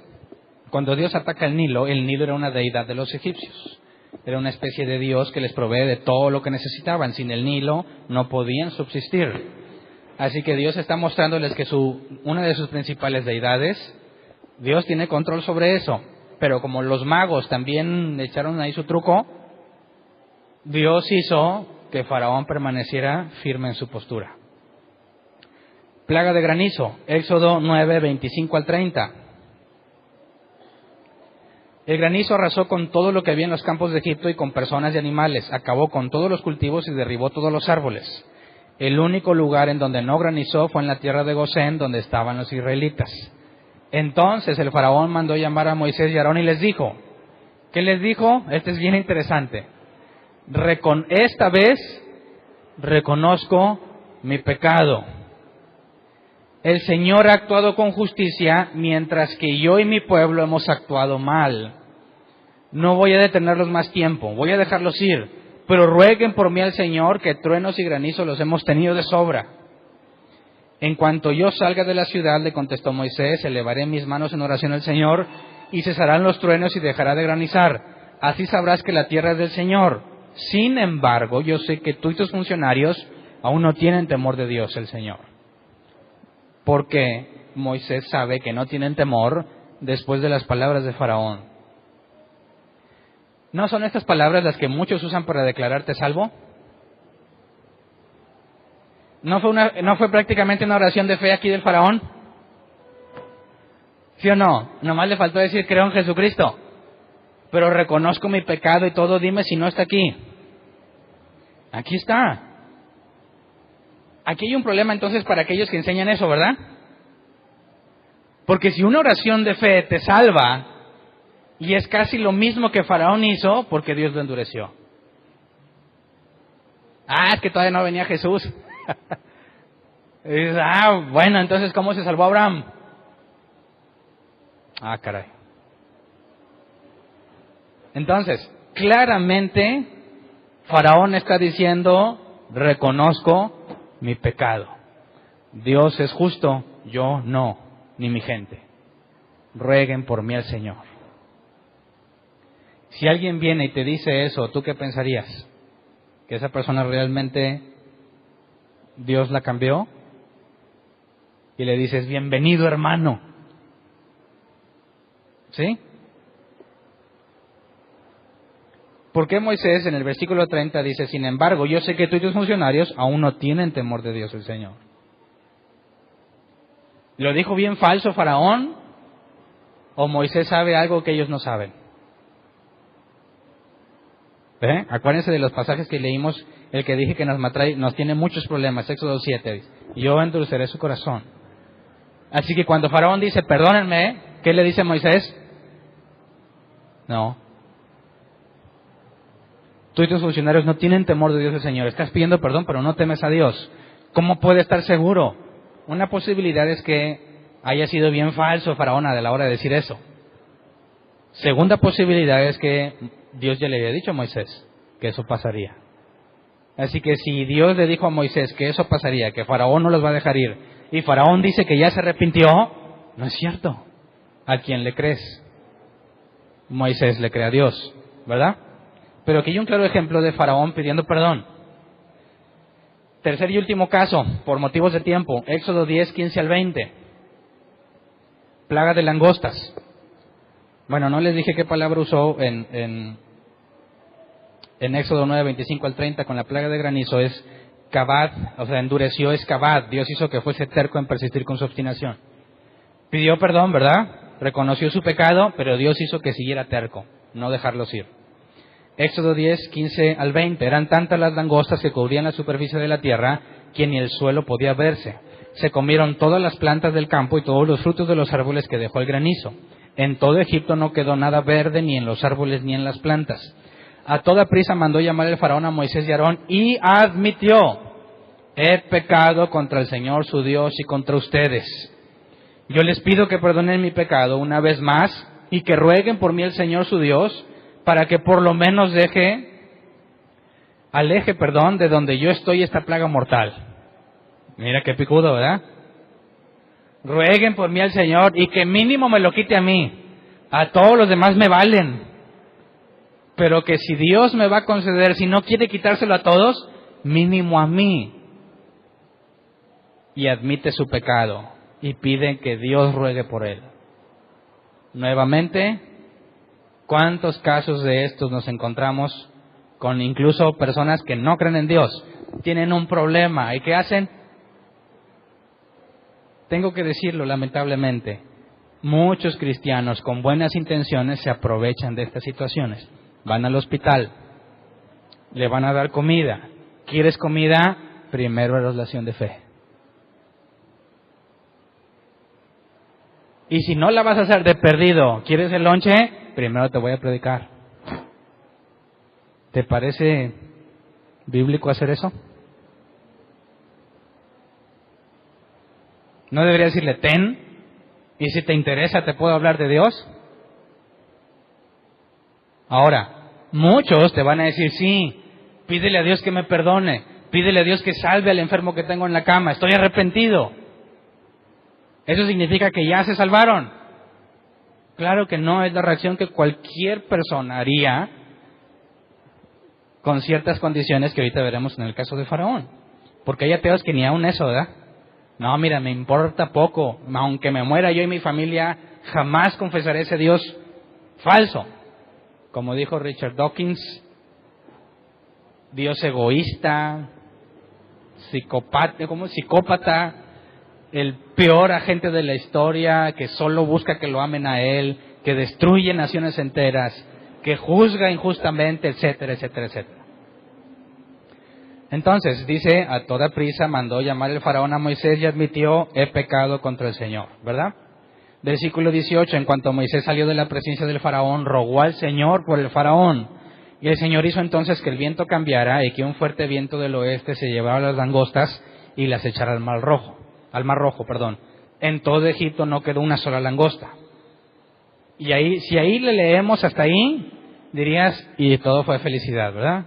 cuando Dios ataca el Nilo era una deidad de los egipcios. Era una especie de Dios que les provee de todo lo que necesitaban. Sin el Nilo no podían subsistir. Así que Dios está mostrándoles que una de sus principales deidades, Dios tiene control sobre eso. Pero como los magos también echaron ahí su truco, Dios hizo que Faraón permaneciera firme en su postura. Plaga de granizo, Éxodo 9, 25 al 30. El granizo arrasó con todo lo que había en los campos de Egipto y con personas y animales. Acabó con todos los cultivos y derribó todos los árboles. El único lugar en donde no granizó fue en la tierra de Gosén, donde estaban los israelitas. Entonces el faraón mandó llamar a Moisés y Aarón y les dijo, ¿qué les dijo? Este es bien interesante. Esta vez reconozco mi pecado. El Señor ha actuado con justicia, mientras que yo y mi pueblo hemos actuado mal. No voy a detenerlos más tiempo, voy a dejarlos ir, pero rueguen por mí al Señor, que truenos y granizo los hemos tenido de sobra. En cuanto yo salga de la ciudad, le contestó Moisés, elevaré mis manos en oración al Señor, y cesarán los truenos y dejará de granizar. Así sabrás que la tierra es del Señor. Sin embargo, yo sé que tú y tus funcionarios aún no tienen temor de Dios, el Señor. Porque Moisés sabe que no tienen temor después de las palabras de Faraón. ¿No son estas palabras las que muchos usan para declararte salvo? ¿No fue prácticamente una oración de fe aquí del Faraón? ¿Sí o no? Nomás le faltó decir, creo en Jesucristo, pero reconozco mi pecado y todo, dime si no está aquí. Aquí está. Aquí hay un problema entonces para aquellos que enseñan eso, ¿verdad? Porque si una oración de fe te salva, y es casi lo mismo que Faraón hizo, porque Dios lo endureció. Es que todavía no venía Jesús. Y dices, bueno, entonces ¿cómo se salvó Abraham? Caray. Entonces, claramente, Faraón está diciendo, reconozco mi pecado. Dios es justo, yo no, ni mi gente. Rueguen por mí al Señor. Si alguien viene y te dice eso, ¿tú qué pensarías? ¿Que esa persona realmente Dios la cambió? Y le dices, bienvenido hermano. ¿Sí? ¿Por qué Moisés en el versículo 30 dice, sin embargo, yo sé que tú y tus funcionarios aún no tienen temor de Dios el Señor? ¿Lo dijo bien falso Faraón? ¿O Moisés sabe algo que ellos no saben? Acuérdense de los pasajes que leímos, el que dije que nos tiene muchos problemas, Éxodo 7, yo endulceré su corazón. Así que cuando Faraón dice, perdónenme, ¿qué le dice Moisés? No. Tú y tus funcionarios no tienen temor de Dios el Señor. Estás pidiendo perdón, pero no temes a Dios. ¿Cómo puede estar seguro? Una posibilidad es que haya sido bien falso Faraón a la hora de decir eso. Segunda posibilidad es que Dios ya le había dicho a Moisés que eso pasaría. Así que si Dios le dijo a Moisés que eso pasaría, que Faraón no los va a dejar ir, y Faraón dice que ya se arrepintió, no es cierto. ¿A quién le crees? Moisés le cree a Dios, ¿verdad? Pero aquí hay un claro ejemplo de Faraón pidiendo perdón. Tercer y último caso, por motivos de tiempo, Éxodo 10, 15 al 20. Plaga de langostas. Bueno, no les dije qué palabra usó en Éxodo 9, 25 al 30 con la plaga de granizo. Es kabad, o sea, endureció es kabad. Dios hizo que fuese terco en persistir con su obstinación. Pidió perdón, ¿verdad? Reconoció su pecado, pero Dios hizo que siguiera terco, no dejarlos ir. Éxodo 10, 15 al 20. Eran tantas las langostas que cubrían la superficie de la tierra que ni el suelo podía verse. Se comieron todas las plantas del campo y todos los frutos de los árboles que dejó el granizo. En todo Egipto no quedó nada verde, ni en los árboles ni en las plantas. A toda prisa mandó llamar el faraón a Moisés y Aarón y admitió: he pecado contra el Señor su Dios y contra ustedes. Yo les pido que perdonen mi pecado una vez más y que rueguen por mí al Señor su Dios para que por lo menos aleje de donde yo estoy esta plaga mortal. Mira qué picudo, ¿verdad? Rueguen por mí al Señor y que mínimo me lo quite a mí. A todos los demás me valen. Pero que si Dios me va a conceder, si no quiere quitárselo a todos, mínimo a mí. Y admite su pecado y piden que Dios ruegue por él. Nuevamente, ¿cuántos casos de estos nos encontramos con incluso personas que no creen en Dios? Tienen un problema. ¿Y qué hacen? Tengo que decirlo lamentablemente. Muchos cristianos con buenas intenciones se aprovechan de estas situaciones. Van al hospital, le van a dar comida. ¿Quieres comida? Primero relación de fe. Y si no la vas a hacer de perdido, ¿quieres el lonche? Primero te voy a predicar. ¿Te parece bíblico hacer eso? ¿No debería decirle ten? Y si te interesa te puedo hablar de Dios. Ahora, muchos te van a decir sí, pídele a Dios que me perdone, pídele a Dios que salve al enfermo que tengo en la cama, estoy arrepentido. ¿Eso significa que ya se salvaron? Claro que no, es la reacción que cualquier persona haría con ciertas condiciones que ahorita veremos en el caso de Faraón. Porque hay ateos que ni aun eso, ¿verdad? No, mira, me importa poco, aunque me muera yo y mi familia, jamás confesaré ese Dios falso. Como dijo Richard Dawkins, Dios egoísta, psicópata, el peor agente de la historia, que solo busca que lo amen a él, que destruye naciones enteras, que juzga injustamente, etcétera, etcétera, etcétera. Entonces, dice, a toda prisa mandó llamar el faraón a Moisés y admitió: he pecado contra el Señor, ¿verdad? Versículo 18, en cuanto Moisés salió de la presencia del faraón, rogó al Señor por el faraón. Y el Señor hizo entonces que el viento cambiara y que un fuerte viento del oeste se llevara las langostas y las echara al mar rojo. En todo Egipto no quedó una sola langosta. Y ahí, si ahí le leemos hasta ahí, dirías, y todo fue felicidad, ¿verdad?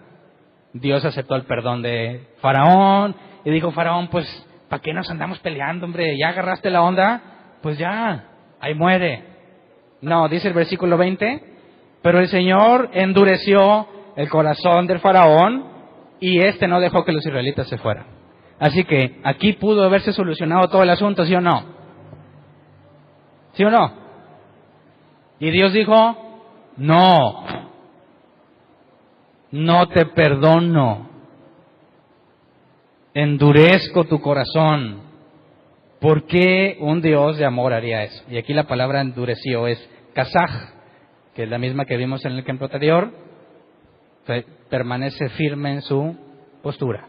Dios aceptó el perdón de Faraón y dijo: Faraón, pues, ¿para qué nos andamos peleando, hombre? ¿Ya agarraste la onda? Pues ya, ahí muere. No, dice el versículo 20, pero el Señor endureció el corazón del Faraón y no dejó que los israelitas se fueran. Así que aquí pudo haberse solucionado todo el asunto, ¿sí o no? ¿Sí o no? Y Dios dijo: no te perdono, endurezco tu corazón. ¿Por qué un Dios de amor haría eso? Y aquí la palabra endureció es kasaj, que es la misma que vimos en el ejemplo anterior. permanece firme en su postura.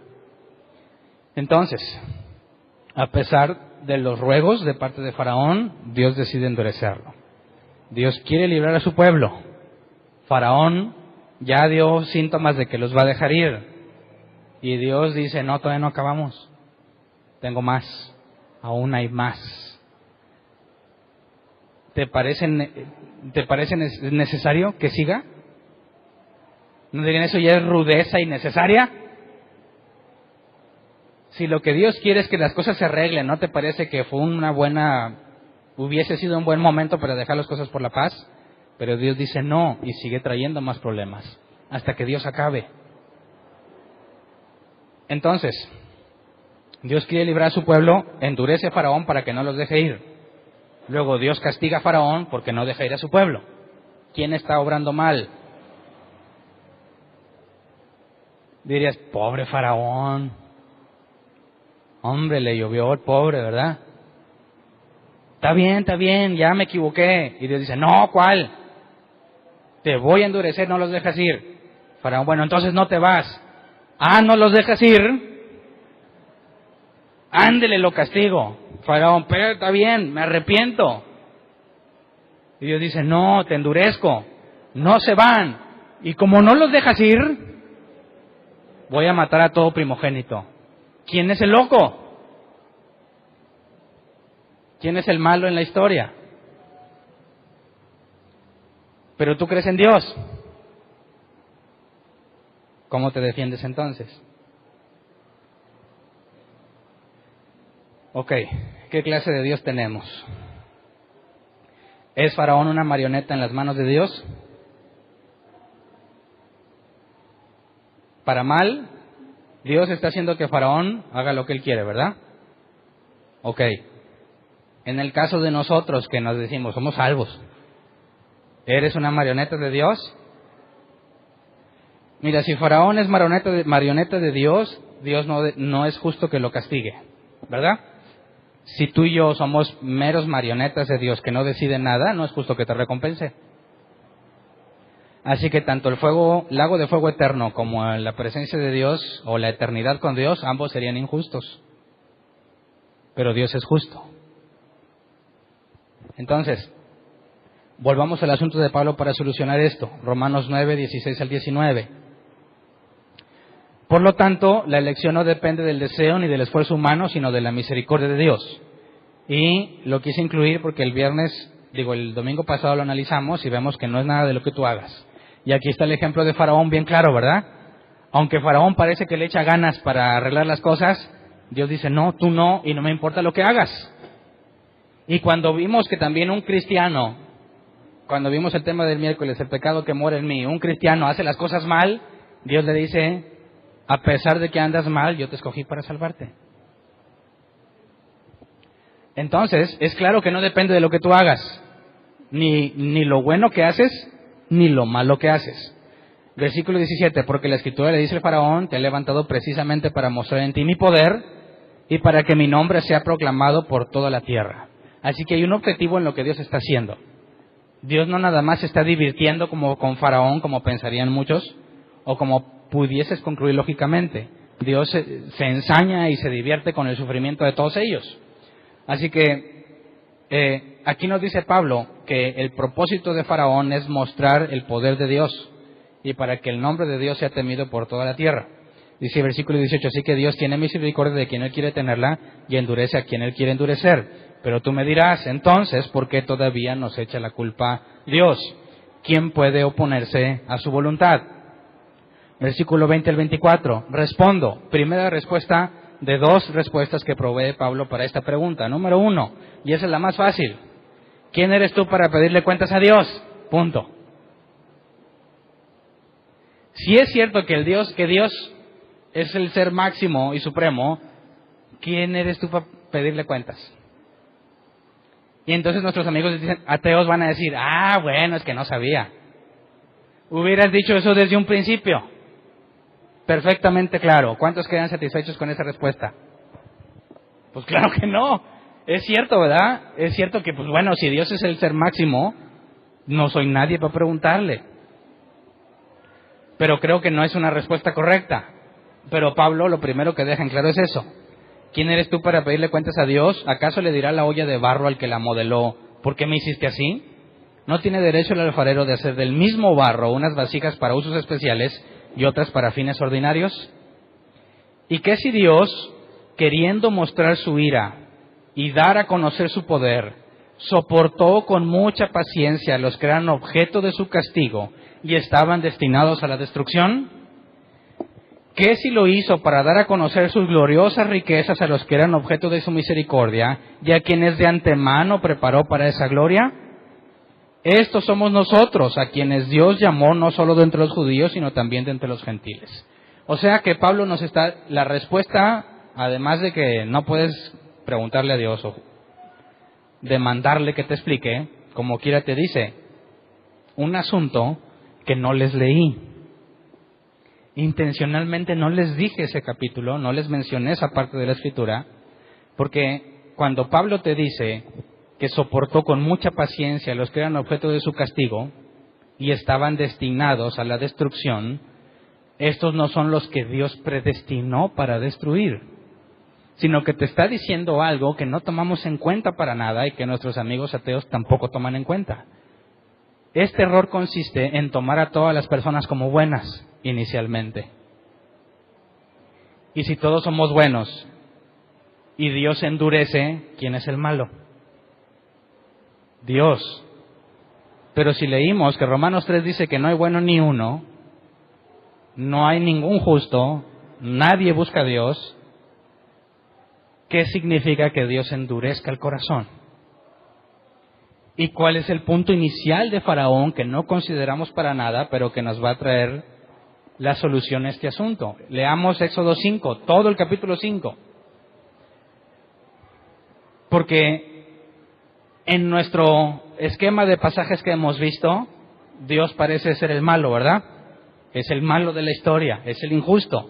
Entonces, a pesar de los ruegos de parte de Faraón, Dios decide endurecerlo. Dios quiere librar a su pueblo. Faraón ya dio síntomas de que los va a dejar ir. Y Dios dice, no, todavía no acabamos. Tengo más. Aún hay más. ¿Te parece necesario que siga? ¿No dirían eso ya es rudeza innecesaria? Si lo que Dios quiere es que las cosas se arreglen, ¿no te parece que hubiese sido un buen momento para dejar las cosas por la paz? Pero Dios dice no y sigue trayendo más problemas hasta que Dios acabe. Entonces, Dios quiere librar a su pueblo, endurece a Faraón para que no los deje ir. Luego Dios castiga a Faraón porque no deja ir a su pueblo. ¿Quién está obrando mal? Dirías, pobre Faraón. Hombre, le llovió el pobre, ¿verdad? Está bien, ya me equivoqué. Y Dios dice, no, ¿cuál? Te voy a endurecer, no los dejas ir. Faraón, bueno, entonces no te vas. Ah, ¿no los dejas ir? Ándele, lo castigo. Faraón, pero está bien, me arrepiento. Y Dios dice, no, te endurezco. No se van. Y como no los dejas ir, voy a matar a todo primogénito. ¿Quién es el loco? ¿Quién es el malo en la historia? Pero tú crees en Dios. ¿Cómo te defiendes entonces? Ok, ¿qué clase de Dios tenemos? ¿Es Faraón una marioneta en las manos de Dios? Para mal, Dios está haciendo que Faraón haga lo que él quiere, ¿verdad? Ok. En el caso de nosotros que nos decimos, somos salvos, ¿eres una marioneta de Dios? Mira, si Faraón es marioneta de Dios, Dios no es justo que lo castigue, ¿verdad? Si tú y yo somos meros marionetas de Dios que no deciden nada, no es justo que te recompense. Así que tanto el lago de fuego eterno como la presencia de Dios o la eternidad con Dios, ambos serían injustos. Pero Dios es justo. Entonces, volvamos al asunto de Pablo para solucionar esto. Romanos 9, 16 al 19. Por lo tanto, la elección no depende del deseo ni del esfuerzo humano, sino de la misericordia de Dios. Y lo quise incluir porque el domingo pasado lo analizamos y vemos que no es nada de lo que tú hagas. Y aquí está el ejemplo de Faraón bien claro, ¿verdad? Aunque Faraón parece que le echa ganas para arreglar las cosas, Dios dice, no, tú no, y no me importa lo que hagas. Y cuando vimos que también un cristiano, cuando vimos el tema del miércoles, el pecado que mora en mí, un cristiano hace las cosas mal, Dios le dice, a pesar de que andas mal, yo te escogí para salvarte. Entonces, es claro que no depende de lo que tú hagas, ni lo bueno que haces, ni lo malo que haces. Versículo 17, porque la Escritura le dice al Faraón, te he levantado precisamente para mostrar en ti mi poder y para que mi nombre sea proclamado por toda la tierra. Así que hay un objetivo en lo que Dios está haciendo. Dios no nada más se está divirtiendo como con Faraón, como pensarían muchos, o como pudieses concluir lógicamente. Dios se ensaña y se divierte con el sufrimiento de todos ellos. Así que aquí nos dice Pablo que el propósito de Faraón es mostrar el poder de Dios y para que el nombre de Dios sea temido por toda la tierra. Dice versículo 18, así que Dios tiene misericordia de quien Él quiere tenerla y endurece a quien Él quiere endurecer. Pero tú me dirás, entonces, ¿por qué todavía nos echa la culpa Dios? ¿Quién puede oponerse a su voluntad? Versículo 20 al 24, respondo. Primera respuesta de dos respuestas que provee Pablo para esta pregunta. Número 1, y esa es la más fácil. ¿Quién eres tú para pedirle cuentas a Dios? Punto. Si es cierto que Dios es el ser máximo y supremo, ¿quién eres tú para pedirle cuentas? Y entonces nuestros amigos ateos van a decir, bueno, es que no sabía. Hubieras dicho eso desde un principio. Perfectamente claro. ¿Cuántos quedan satisfechos con esa respuesta? Pues claro que no. Es cierto, ¿verdad? Es cierto que, si Dios es el ser máximo, no soy nadie para preguntarle. pero creo que no es una respuesta correcta. Pero Pablo lo primero que deja en claro es eso. ¿Quién eres tú para pedirle cuentas a Dios? ¿Acaso le dirá la olla de barro al que la modeló, ¿por qué me hiciste así? ¿No tiene derecho el alfarero de hacer del mismo barro unas vasijas para usos especiales y otras para fines ordinarios? ¿Y qué si Dios, queriendo mostrar su ira y dar a conocer su poder, soportó con mucha paciencia a los que eran objeto de su castigo y estaban destinados a la destrucción? ¿Qué si lo hizo para dar a conocer sus gloriosas riquezas a los que eran objeto de su misericordia y a quienes de antemano preparó para esa gloria? Estos somos nosotros, a quienes Dios llamó no solo de entre los judíos, sino también de entre los gentiles. O sea que Pablo nos está, la respuesta, además de que no puedes preguntarle a Dios o demandarle que te explique, como quiera te dice, un asunto que no les leí. Intencionalmente no les dije ese capítulo, no les mencioné esa parte de la Escritura, porque cuando Pablo te dice que soportó con mucha paciencia a los que eran objeto de su castigo y estaban destinados a la destrucción, estos no son los que Dios predestinó para destruir, sino que te está diciendo algo que no tomamos en cuenta para nada y que nuestros amigos ateos tampoco toman en cuenta. Este error consiste en tomar a todas las personas como buenas inicialmente. Y si todos somos buenos y Dios endurece, ¿quién es el malo? Dios. Pero si leímos que Romanos 3 dice que no hay bueno ni uno, no hay ningún justo, nadie busca a Dios, ¿qué significa que Dios endurezca el corazón? ¿Y cuál es el punto inicial de Faraón que no consideramos para nada, pero que nos va a traer la solución a este asunto? Leamos Éxodo 5, todo el capítulo 5. Porque en nuestro esquema de pasajes que hemos visto, Dios parece ser el malo, ¿verdad? Es el malo de la historia, es el injusto.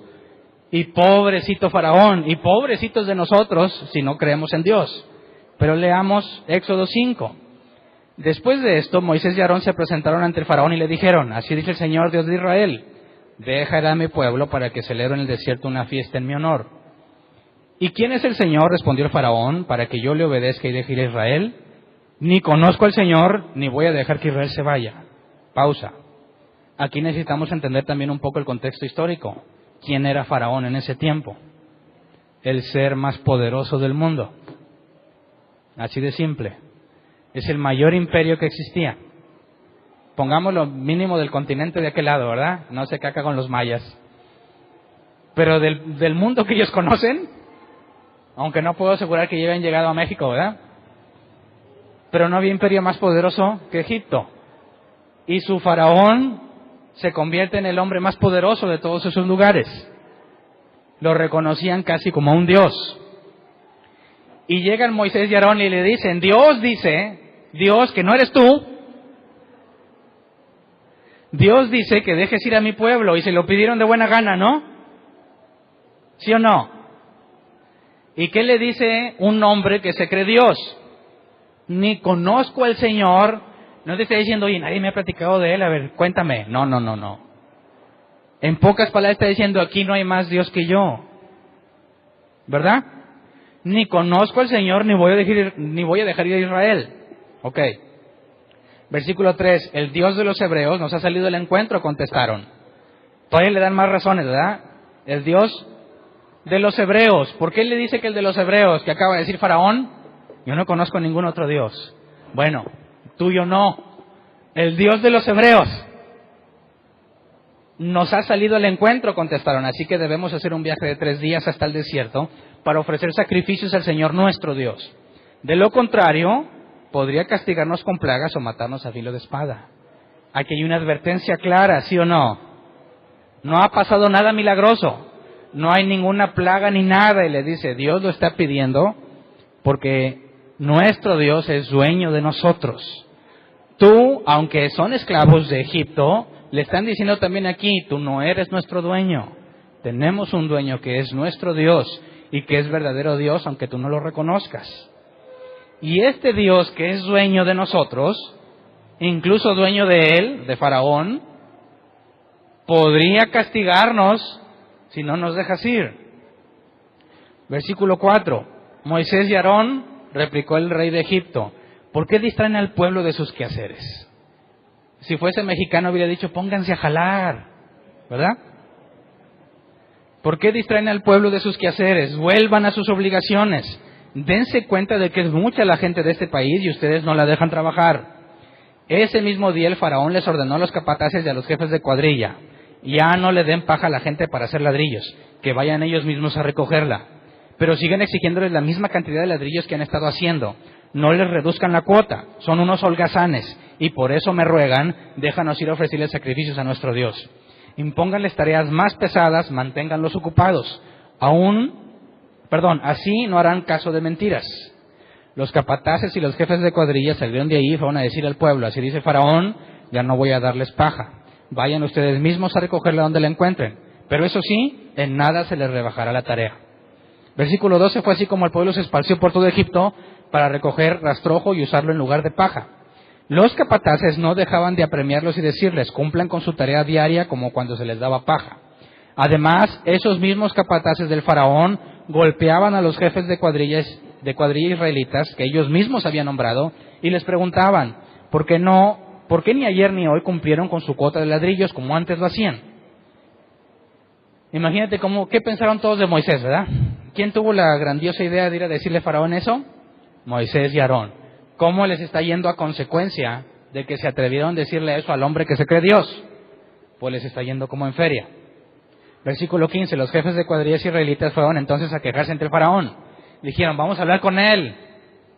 Y pobrecito Faraón, y pobrecitos de nosotros si no creemos en Dios. Pero leamos Éxodo 5. Después de esto, Moisés y Aarón se presentaron ante el Faraón y le dijeron: así dice el Señor Dios de Israel, deja ir a mi pueblo para que celebren en el desierto una fiesta en mi honor. ¿Y quién es el Señor?, respondió el Faraón, para que yo le obedezca y deje ir a Israel. Ni conozco al Señor, ni voy a dejar que Israel se vaya. Pausa. Aquí necesitamos entender también un poco el contexto histórico. ¿Quién era Faraón en ese tiempo? El ser más poderoso del mundo. Así de simple. Es el mayor imperio que existía. Pongamos lo mínimo del continente de aquel lado, ¿verdad? No se caca con los mayas. Pero del mundo que ellos conocen, aunque no puedo asegurar que hayan llegado a México, ¿verdad? Pero no había imperio más poderoso que Egipto. Y su faraón se convierte en el hombre más poderoso de todos esos lugares. Lo reconocían casi como un dios. Y llegan Moisés y Aarón y le dicen: Dios dice, Dios, que no eres tú, Dios dice que dejes ir a mi pueblo, y se lo pidieron de buena gana, ¿no? ¿Sí o no? ¿Y qué le dice un hombre que se cree Dios? Ni conozco al Señor. No te está diciendo: oye, nadie me ha platicado de él, a ver, cuéntame. No. En pocas palabras está diciendo: aquí no hay más Dios que yo. ¿Verdad? Ni conozco al Señor, ni voy a dejar ir a Israel. Ok. Versículo 3, el Dios de los hebreos nos ha salido al encuentro, contestaron. Todavía le dan más razones, ¿verdad? El Dios de los hebreos. ¿Por qué le dice que el de los hebreos, que acaba de decir Faraón? Yo no conozco ningún otro Dios. Bueno, tuyo no. El Dios de los hebreos nos ha salido al encuentro, contestaron. Así que debemos hacer un viaje de 3 días hasta el desierto para ofrecer sacrificios al Señor nuestro Dios. De lo contrario, podría castigarnos con plagas o matarnos a filo de espada. Aquí hay una advertencia clara, ¿sí o no? No ha pasado nada milagroso. No hay ninguna plaga ni nada. Y le dice, Dios lo está pidiendo porque nuestro Dios es dueño de nosotros. Tú, aunque son esclavos de Egipto, le están diciendo también aquí, tú no eres nuestro dueño. Tenemos un dueño que es nuestro Dios y que es verdadero Dios, aunque tú no lo reconozcas. Y este Dios que es dueño de nosotros, incluso dueño de él, de Faraón, podría castigarnos si no nos dejas ir. Versículo 4. Moisés y Aarón, replicó el rey de Egipto, ¿por qué distraen al pueblo de sus quehaceres? Si fuese mexicano hubiera dicho, pónganse a jalar, ¿verdad? ¿Por qué distraen al pueblo de sus quehaceres? Vuelvan a sus obligaciones. Dense cuenta de que es mucha la gente de este país y ustedes no la dejan trabajar. Ese mismo día el faraón les ordenó a los capataces y a los jefes de cuadrilla, ya no le den paja a la gente para hacer ladrillos, que vayan ellos mismos a recogerla. Pero siguen exigiéndoles la misma cantidad de ladrillos que han estado haciendo. No les reduzcan la cuota, son unos holgazanes, y por eso me ruegan, déjanos ir a ofrecerles sacrificios a nuestro Dios. Impónganles tareas más pesadas, manténganlos ocupados. Así no harán caso de mentiras. Los capataces y los jefes de cuadrilla salieron de ahí y fueron a decir al pueblo, así dice Faraón, ya no voy a darles paja. Vayan ustedes mismos a recogerla donde la encuentren. Pero eso sí, en nada se les rebajará la tarea. Versículo 12, fue así como el pueblo se esparció por todo Egipto para recoger rastrojo y usarlo en lugar de paja. Los capataces no dejaban de apremiarlos y decirles, cumplan con su tarea diaria como cuando se les daba paja. Además, esos mismos capataces del faraón golpeaban a los jefes de cuadrilla israelitas que ellos mismos habían nombrado y les preguntaban, ¿por qué ni ayer ni hoy cumplieron con su cuota de ladrillos como antes lo hacían? Imagínate qué pensaron todos de Moisés, ¿verdad? ¿Quién tuvo la grandiosa idea de ir a decirle a Faraón eso? Moisés y Aarón. ¿Cómo les está yendo a consecuencia de que se atrevieron a decirle eso al hombre que se cree Dios? Pues les está yendo como en feria. Versículo 15, los jefes de cuadrillas israelitas fueron entonces a quejarse ante el Faraón. Dijeron, vamos a hablar con él.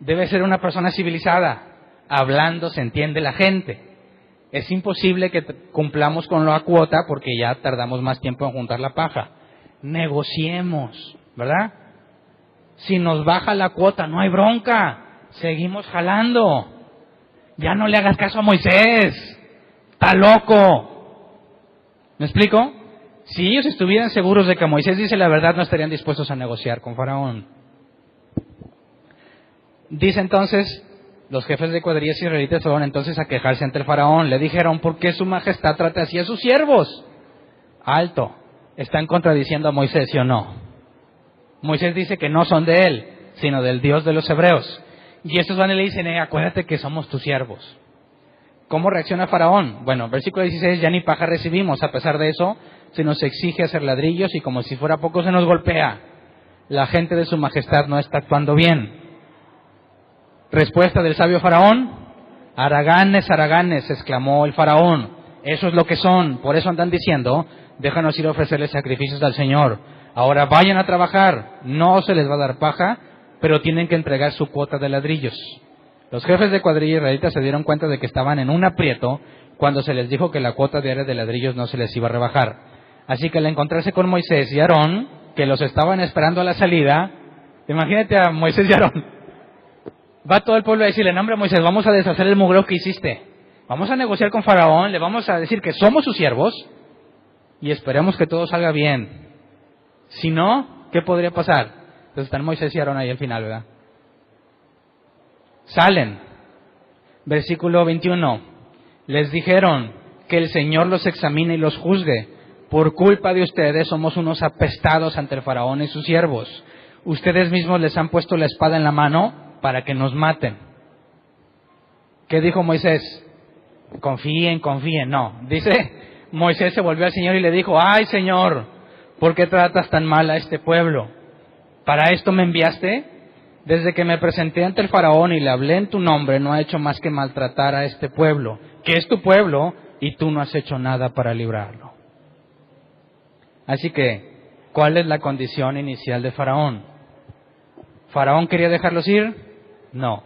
Debe ser una persona civilizada. Hablando se entiende la gente. Es imposible que cumplamos con la cuota porque ya tardamos más tiempo en juntar la paja. Negociemos, ¿verdad? Si nos baja la cuota, no hay bronca. Seguimos jalando. Ya no le hagas caso a Moisés. Está loco. ¿Me explico? Si ellos estuvieran seguros de que Moisés dice la verdad, no estarían dispuestos a negociar con Faraón. Dice entonces, los jefes de cuadrillas israelitas fueron entonces a quejarse ante el Faraón. Le dijeron, ¿por qué su majestad trata así a sus siervos? Alto. ¿Están contradiciendo a Moisés, sí o no? Moisés dice que no son de él, sino del Dios de los hebreos. Y estos van y le dicen, acuérdate que somos tus siervos. ¿Cómo reacciona Faraón? Bueno, versículo 16, ya ni paja recibimos. A pesar de eso, se nos exige hacer ladrillos y como si fuera poco se nos golpea. La gente de su majestad no está actuando bien. Respuesta del sabio Faraón, haraganes, haraganes, exclamó el Faraón. Eso es lo que son, por eso andan diciendo, déjanos ir a ofrecerles sacrificios al Señor. Ahora vayan a trabajar, no se les va a dar paja, pero tienen que entregar su cuota de ladrillos. Los jefes de cuadrilla israelitas se dieron cuenta de que estaban en un aprieto cuando se les dijo que la cuota diaria de ladrillos no se les iba a rebajar. Así que al encontrarse con Moisés y Aarón, que los estaban esperando a la salida, imagínate a Moisés y Aarón. Va todo el pueblo a decirle, no hombre Moisés, vamos a deshacer el mugreo que hiciste. Vamos a negociar con Faraón, le vamos a decir que somos sus siervos y esperemos que todo salga bien. Si no, ¿qué podría pasar? Entonces están Moisés y Aarón ahí al final, ¿verdad? Salen. Versículo 21. Les dijeron que el Señor los examine y los juzgue. Por culpa de ustedes somos unos apestados ante el Faraón y sus siervos. Ustedes mismos les han puesto la espada en la mano para que nos maten. ¿Qué dijo Moisés? Confíen. No. Dice, Moisés se volvió al Señor y le dijo, ay Señor, ¿por qué tratas tan mal a este pueblo? ¿Para esto me enviaste? Desde que me presenté ante el Faraón y le hablé en tu nombre, no ha hecho más que maltratar a este pueblo, que es tu pueblo, y tú no has hecho nada para librarlo. Así que, ¿cuál es la condición inicial de Faraón? ¿Faraón quería dejarlos ir? No.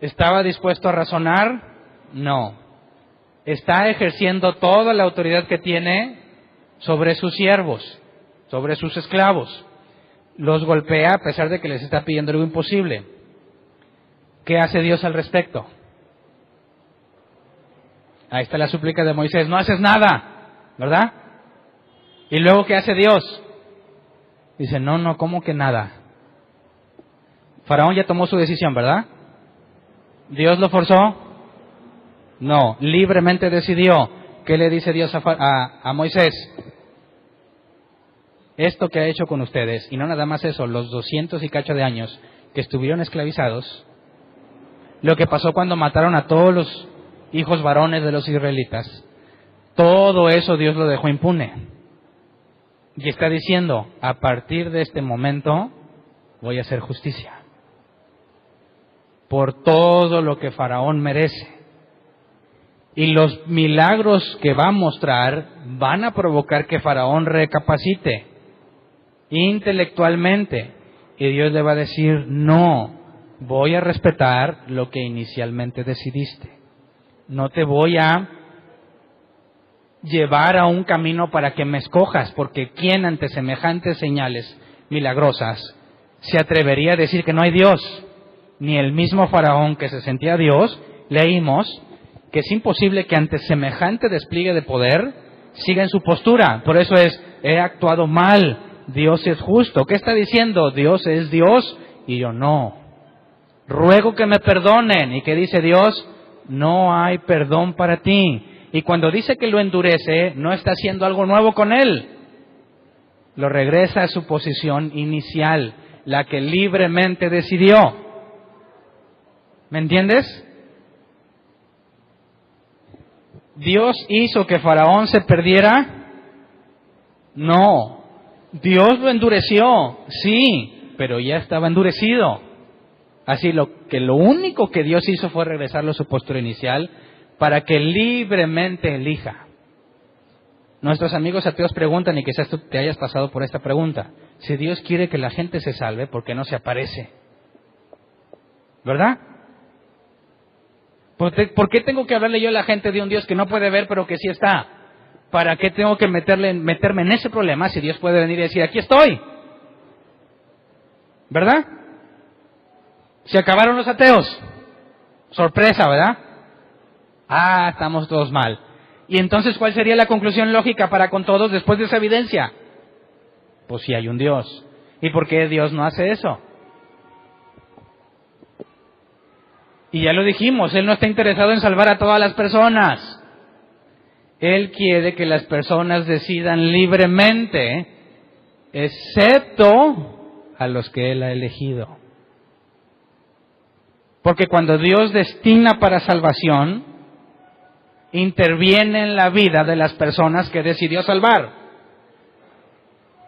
¿Estaba dispuesto a razonar? No. Está ejerciendo toda la autoridad que tiene sobre sus siervos, sobre sus esclavos. Los golpea a pesar de que les está pidiendo algo imposible. ¿Qué hace Dios al respecto? Ahí está la súplica de Moisés, no haces nada, ¿verdad? Y luego, ¿qué hace Dios? Dice, no, ¿cómo que nada? Faraón ya tomó su decisión, ¿verdad? ¿Dios lo forzó? No, libremente decidió. ¿qué le dice Dios a Moisés? Esto que ha hecho con ustedes, y no nada más eso, los 200 y cacho de años que estuvieron esclavizados, lo que pasó cuando mataron a todos los hijos varones de los israelitas, todo eso Dios lo dejó impune. Y está diciendo, a partir de este momento voy a hacer justicia por todo lo que Faraón merece. Y los milagros que va a mostrar van a provocar que Faraón recapacite intelectualmente. Y Dios le va a decir, no, voy a respetar lo que inicialmente decidiste. No te voy a llevar a un camino para que me escojas, porque ¿quién ante semejantes señales milagrosas se atrevería a decir que no hay Dios? Ni el mismo Faraón que se sentía Dios, leímos que es imposible que ante semejante despliegue de poder siga en su postura. Por eso he actuado mal, Dios es justo. ¿Qué está diciendo? Dios es Dios y yo no. Ruego que me perdonen. ¿Y qué dice Dios? No hay perdón para ti. Y cuando dice que lo endurece, no está haciendo algo nuevo con él. Lo regresa a su posición inicial, la que libremente decidió. ¿Me entiendes? ¿Dios hizo que Faraón se perdiera? No. Dios lo endureció, sí, pero ya estaba endurecido. Así lo único que Dios hizo fue regresarlo a su postura inicial para que libremente elija. Nuestros amigos ateos preguntan, y quizás tú te hayas pasado por esta pregunta, si Dios quiere que la gente se salve, ¿por qué no se aparece? ¿Verdad? ¿Por qué tengo que hablarle yo a la gente de un Dios que no puede ver pero que sí está? ¿Para qué tengo que meterme en ese problema si Dios puede venir y decir, aquí estoy? ¿Verdad? Se acabaron los ateos. Sorpresa, ¿verdad? Estamos todos mal. Y entonces, ¿cuál sería la conclusión lógica para con todos después de esa evidencia? Pues sí hay un Dios. ¿Y por qué Dios no hace eso? Y ya lo dijimos, Él no está interesado en salvar a todas las personas. Él quiere que las personas decidan libremente, excepto a los que Él ha elegido. Porque cuando Dios destina para salvación, interviene en la vida de las personas que decidió salvar.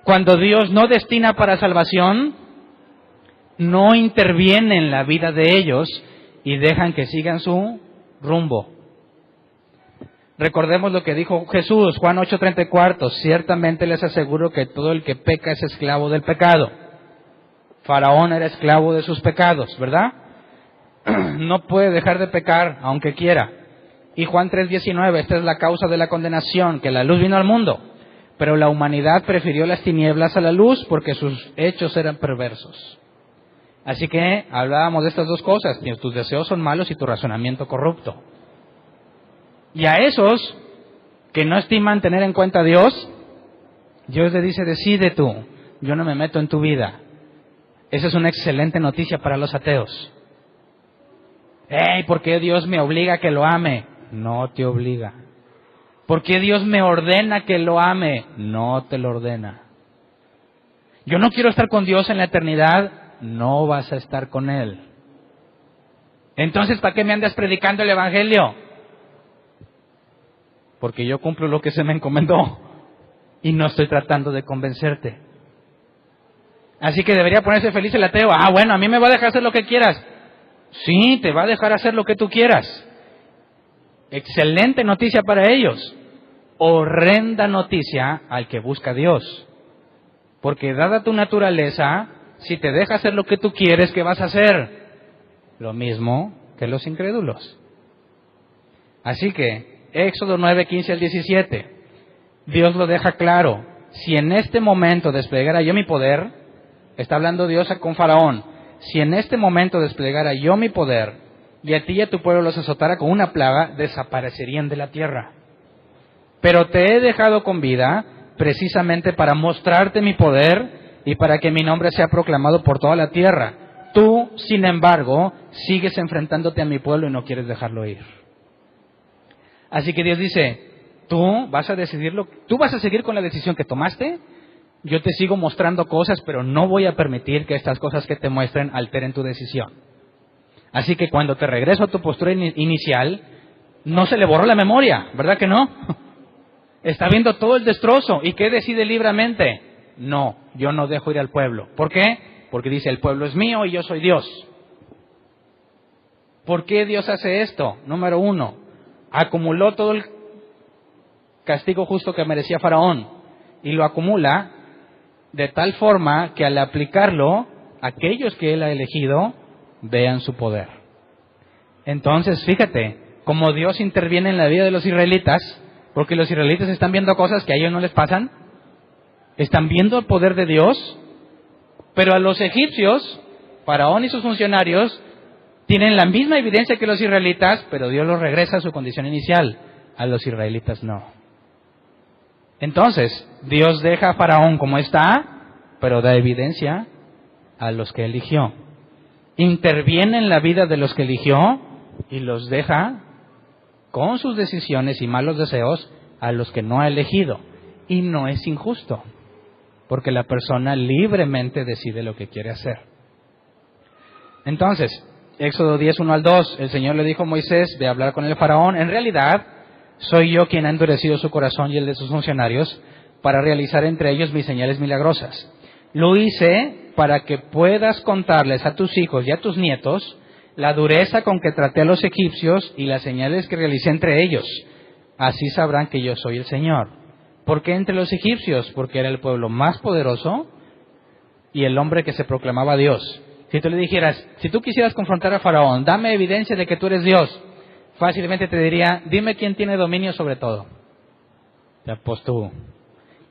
Cuando Dios no destina para salvación, no interviene en la vida de ellos y dejan que sigan su rumbo. Recordemos lo que dijo Jesús, Juan 8:34, ciertamente les aseguro que todo el que peca es esclavo del pecado. Faraón era esclavo de sus pecados, ¿verdad? No puede dejar de pecar aunque quiera. Y Juan 3:19, esta es la causa de la condenación, que la luz vino al mundo, pero la humanidad prefirió las tinieblas a la luz porque sus hechos eran perversos. Así que hablábamos de estas dos cosas, tus deseos son malos y tu razonamiento corrupto. Y a esos que no estiman tener en cuenta a Dios, Dios le dice, decide tú, yo no me meto en tu vida. Esa es una excelente noticia para los ateos. ¿Por qué Dios me obliga a que lo ame? No te obliga. ¿Por qué Dios me ordena que lo ame? No te lo ordena. Yo no quiero estar con Dios en la eternidad. No vas a estar con Él. Entonces, ¿para qué me andas predicando el Evangelio? Porque yo cumplo lo que se me encomendó y no estoy tratando de convencerte. Así que debería ponerse feliz el ateo. Bueno, a mí me va a dejar hacer lo que quieras. Sí, te va a dejar hacer lo que tú quieras. Excelente noticia para ellos. Horrenda noticia al que busca a Dios. Porque dada tu naturaleza, si te deja hacer lo que tú quieres, ¿qué vas a hacer? Lo mismo que los incrédulos. Así que, Éxodo 9:15 al 17, Dios lo deja claro. Si en este momento desplegara yo mi poder, está hablando Dios con Faraón, si en este momento desplegara yo mi poder, y a ti y a tu pueblo los azotara con una plaga, desaparecerían de la tierra. Pero te he dejado con vida, precisamente para mostrarte mi poder, y para que mi nombre sea proclamado por toda la tierra. Tú, sin embargo, sigues enfrentándote a mi pueblo y no quieres dejarlo ir. Así que Dios dice, tú vas a decidirlo, tú vas a seguir con la decisión que tomaste, yo te sigo mostrando cosas, pero no voy a permitir que estas cosas que te muestren alteren tu decisión. Así que cuando te regreso a tu postura inicial, no se le borró la memoria, ¿verdad que no? Está viendo todo el destrozo. ¿Y qué decide libremente? No, yo no dejo ir al pueblo. ¿Por qué? Porque dice, el pueblo es mío y yo soy Dios. ¿Por qué Dios hace esto? Número 1, acumuló todo el castigo justo que merecía Faraón y lo acumula de tal forma que al aplicarlo, aquellos que él ha elegido vean su poder. Entonces, fíjate, cómo Dios interviene en la vida de los israelitas, porque los israelitas están viendo cosas que a ellos no les pasan, están viendo el poder de Dios, pero a los egipcios, Faraón y sus funcionarios, tienen la misma evidencia que los israelitas, pero Dios los regresa a su condición inicial. A los israelitas no. Entonces, Dios deja a Faraón como está, pero da evidencia a los que eligió. Interviene en la vida de los que eligió y los deja con sus decisiones y malos deseos a los que no ha elegido. Y no es injusto, porque la persona libremente decide lo que quiere hacer. Entonces, Éxodo 10, 1 al 2, el Señor le dijo a Moisés de hablar con el faraón. En realidad, soy yo quien ha endurecido su corazón y el de sus funcionarios para realizar entre ellos mis señales milagrosas. Lo hice para que puedas contarles a tus hijos y a tus nietos la dureza con que traté a los egipcios y las señales que realicé entre ellos. Así sabrán que yo soy el Señor. ¿Por qué entre los egipcios? Porque era el pueblo más poderoso y el hombre que se proclamaba Dios. Si tú le dijeras, si tú quisieras confrontar a Faraón, dame evidencia de que tú eres Dios, fácilmente te diría, dime quién tiene dominio sobre todo. Pues tú.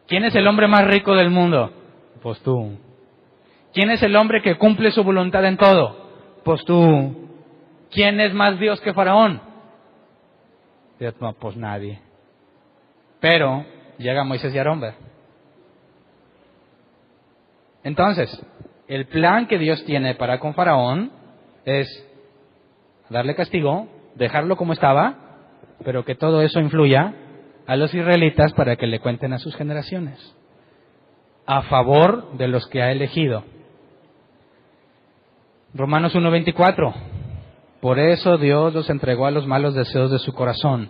¿Quién es el hombre más rico del mundo? Pues tú. ¿Quién es el hombre que cumple su voluntad en todo? Pues tú. ¿Quién es más Dios que Faraón? No, pues nadie. Pero llega Moisés y Aarón. Entonces, el plan que Dios tiene para con Faraón es darle castigo, dejarlo como estaba, pero que todo eso influya a los israelitas para que le cuenten a sus generaciones, a favor de los que ha elegido. Romanos 1:24. Por eso Dios los entregó a los malos deseos de su corazón,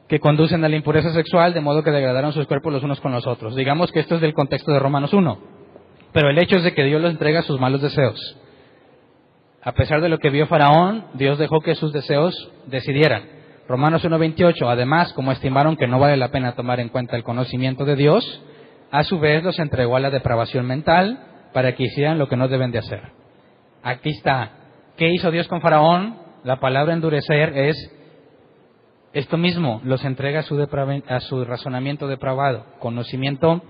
que conducen a la impureza sexual, de modo que degradaron sus cuerpos los unos con los otros. Digamos que esto es del contexto de Romanos 1. Pero el hecho es de que Dios los entrega a sus malos deseos. A pesar de lo que vio Faraón, Dios dejó que sus deseos decidieran. Romanos 1:28. Además, como estimaron que no vale la pena tomar en cuenta el conocimiento de Dios, a su vez los entregó a la depravación mental para que hicieran lo que no deben de hacer. Aquí está. ¿Qué hizo Dios con Faraón? La palabra endurecer es esto mismo. Los entrega a su razonamiento depravado, conocimiento,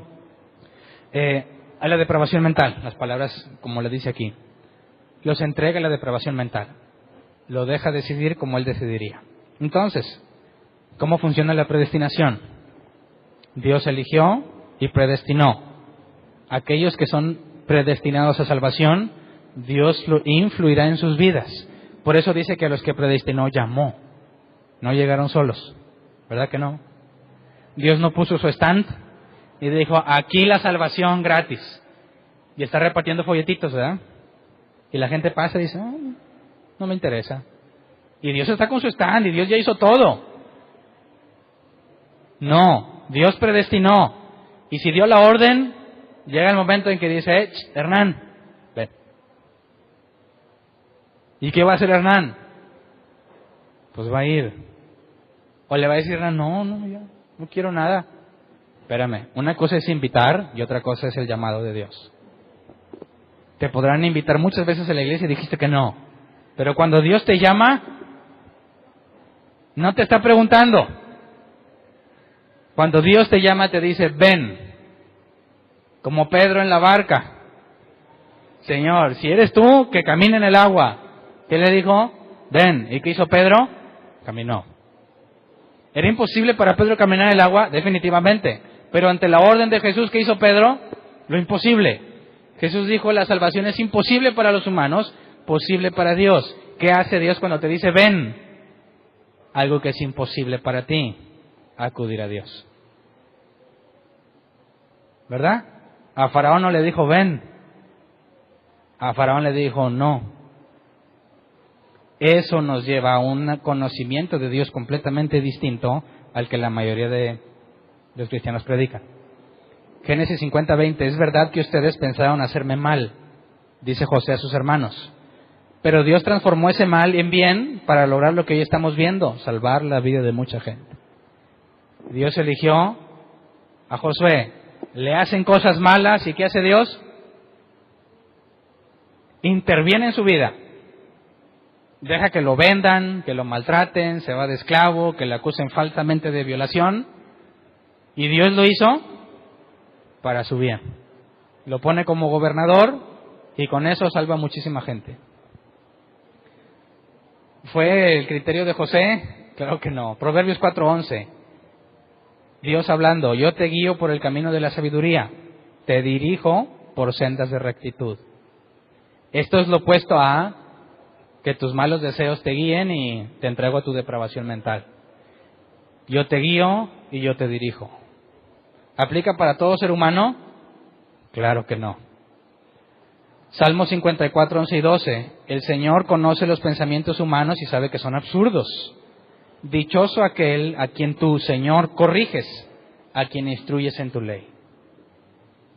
a la depravación mental. Las palabras, como le dice aquí. Los entrega a la depravación mental. Lo deja decidir como él decidiría. Entonces, ¿cómo funciona la predestinación? Dios eligió y predestinó. Aquellos que son predestinados a salvación, Dios lo influirá en sus vidas. Por eso dice que a los que predestinó llamó. No llegaron solos, ¿verdad que no? Dios no puso su stand y dijo, aquí la salvación gratis. Y está repartiendo folletitos, ¿verdad? Y la gente pasa y dice, no me interesa. Y Dios está con su stand y Dios ya hizo todo. No, Dios predestinó. Y si dio la orden, llega el momento en que dice, Hernán, ven. ¿Y qué va a hacer Hernán? Pues va a ir. O le va a decir Hernán, no, ya, no quiero nada. Espérame, una cosa es invitar y otra cosa es el llamado de Dios. Te podrán invitar muchas veces a la iglesia y dijiste que no. Pero cuando Dios te llama, no te está preguntando. Cuando Dios te llama te dice, ven. Como Pedro en la barca. Señor, si eres tú, que camine en el agua. ¿Qué le dijo? Ven. ¿Y qué hizo Pedro? Caminó. ¿Era imposible para Pedro caminar en el agua? Definitivamente. Pero ante la orden de Jesús, ¿qué hizo Pedro? Lo imposible. Jesús dijo, la salvación es imposible para los humanos, posible para Dios. ¿Qué hace Dios cuando te dice, ven? Algo que es imposible para ti. acudir a Dios. ¿Verdad? A Faraón no le dijo ven. A Faraón le dijo no. Eso nos lleva a un conocimiento de Dios completamente distinto al que la mayoría de los cristianos predican. Génesis 50:20, es verdad que ustedes pensaron hacerme mal, dice José a sus hermanos, pero Dios transformó ese mal en bien para lograr lo que hoy estamos viendo, salvar la vida de mucha gente. Dios eligió a Josué, le hacen cosas malas y ¿qué hace Dios? Interviene en su vida. Deja que lo vendan, que lo maltraten, se va de esclavo, que le acusen falsamente de violación. Y Dios lo hizo para su bien. Lo pone como gobernador y con eso salva a muchísima gente. ¿Fue el criterio de José? Claro que no. Proverbios 4:11. Dios hablando, yo te guío por el camino de la sabiduría, te dirijo por sendas de rectitud. Esto es lo opuesto a que tus malos deseos te guíen y te entrego a tu depravación mental. Yo te guío y yo te dirijo. ¿Aplica para todo ser humano? Claro que no. Salmo 54:11 y 12. El Señor conoce los pensamientos humanos y sabe que son absurdos. Dichoso aquel a quien tú, Señor, corriges, a quien instruyes en tu ley.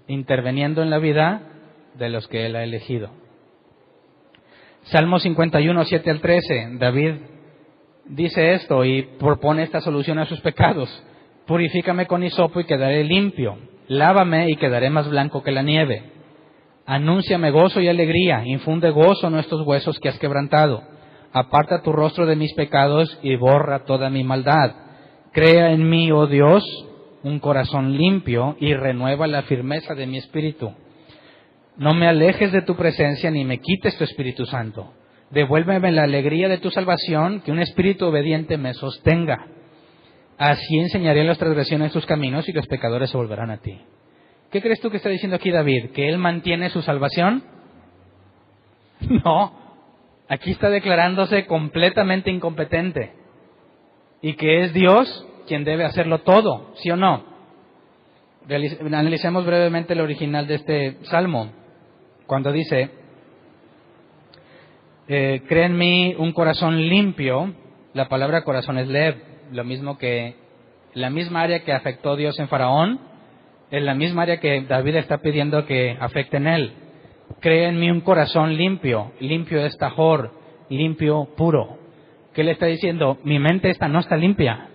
Interviniendo en la vida de los que Él ha elegido. Salmo 51:7 al 13. David dice esto y propone esta solución a sus pecados. Purifícame con hisopo y quedaré limpio. Lávame y quedaré más blanco que la nieve. Anúnciame gozo y alegría. Infunde gozo en nuestros huesos que has quebrantado. Aparta tu rostro de mis pecados y borra toda mi maldad. Crea en mí, oh Dios, un corazón limpio y renueva la firmeza de mi espíritu. No me alejes de tu presencia ni me quites tu Espíritu Santo. Devuélveme la alegría de tu salvación, que un espíritu obediente me sostenga. Así enseñaré las transgresiones tus caminos y los pecadores se volverán a ti. ¿Qué crees tú que está diciendo aquí David? ¿Que él mantiene su salvación? No, aquí está declarándose completamente incompetente y que es Dios quien debe hacerlo todo, ¿sí o no? Analicemos brevemente el original de este salmo. Cuando dice, crea en mí un corazón limpio, la palabra corazón es lev, lo mismo que la misma área que afectó Dios en Faraón, es la misma área que David está pidiendo que afecte en él. Crea en mí un corazón limpio, limpio es tajor, limpio, puro. ¿Qué le está diciendo? Mi mente esta no está limpia.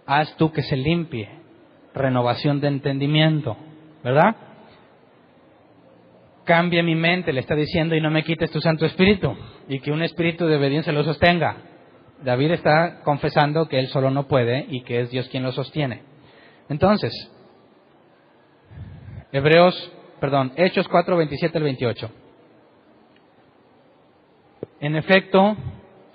Haz tú que se limpie. Renovación de entendimiento, ¿verdad? Cambia mi mente, le está diciendo, y no me quites tu Santo Espíritu, y que un espíritu de obediencia lo sostenga. David está confesando que él solo no puede y que es Dios quien lo sostiene. Entonces, Hechos 4:27 al 28. En efecto,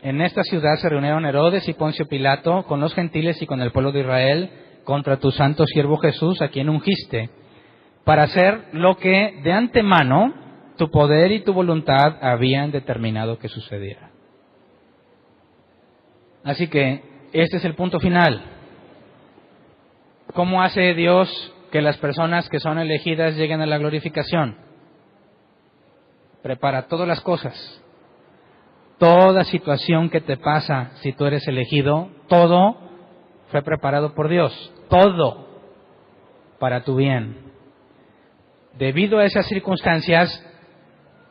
en esta ciudad se reunieron Herodes y Poncio Pilato con los gentiles y con el pueblo de Israel contra tu santo siervo Jesús, a quien ungiste, para hacer lo que de antemano tu poder y tu voluntad habían determinado que sucediera. Así que este es el punto final. ¿Cómo hace Dios que las personas que son elegidas lleguen a la glorificación? Prepara todas las cosas. Toda situación que te pasa si tú eres elegido, todo fue preparado por Dios. Todo para tu bien. Debido a esas circunstancias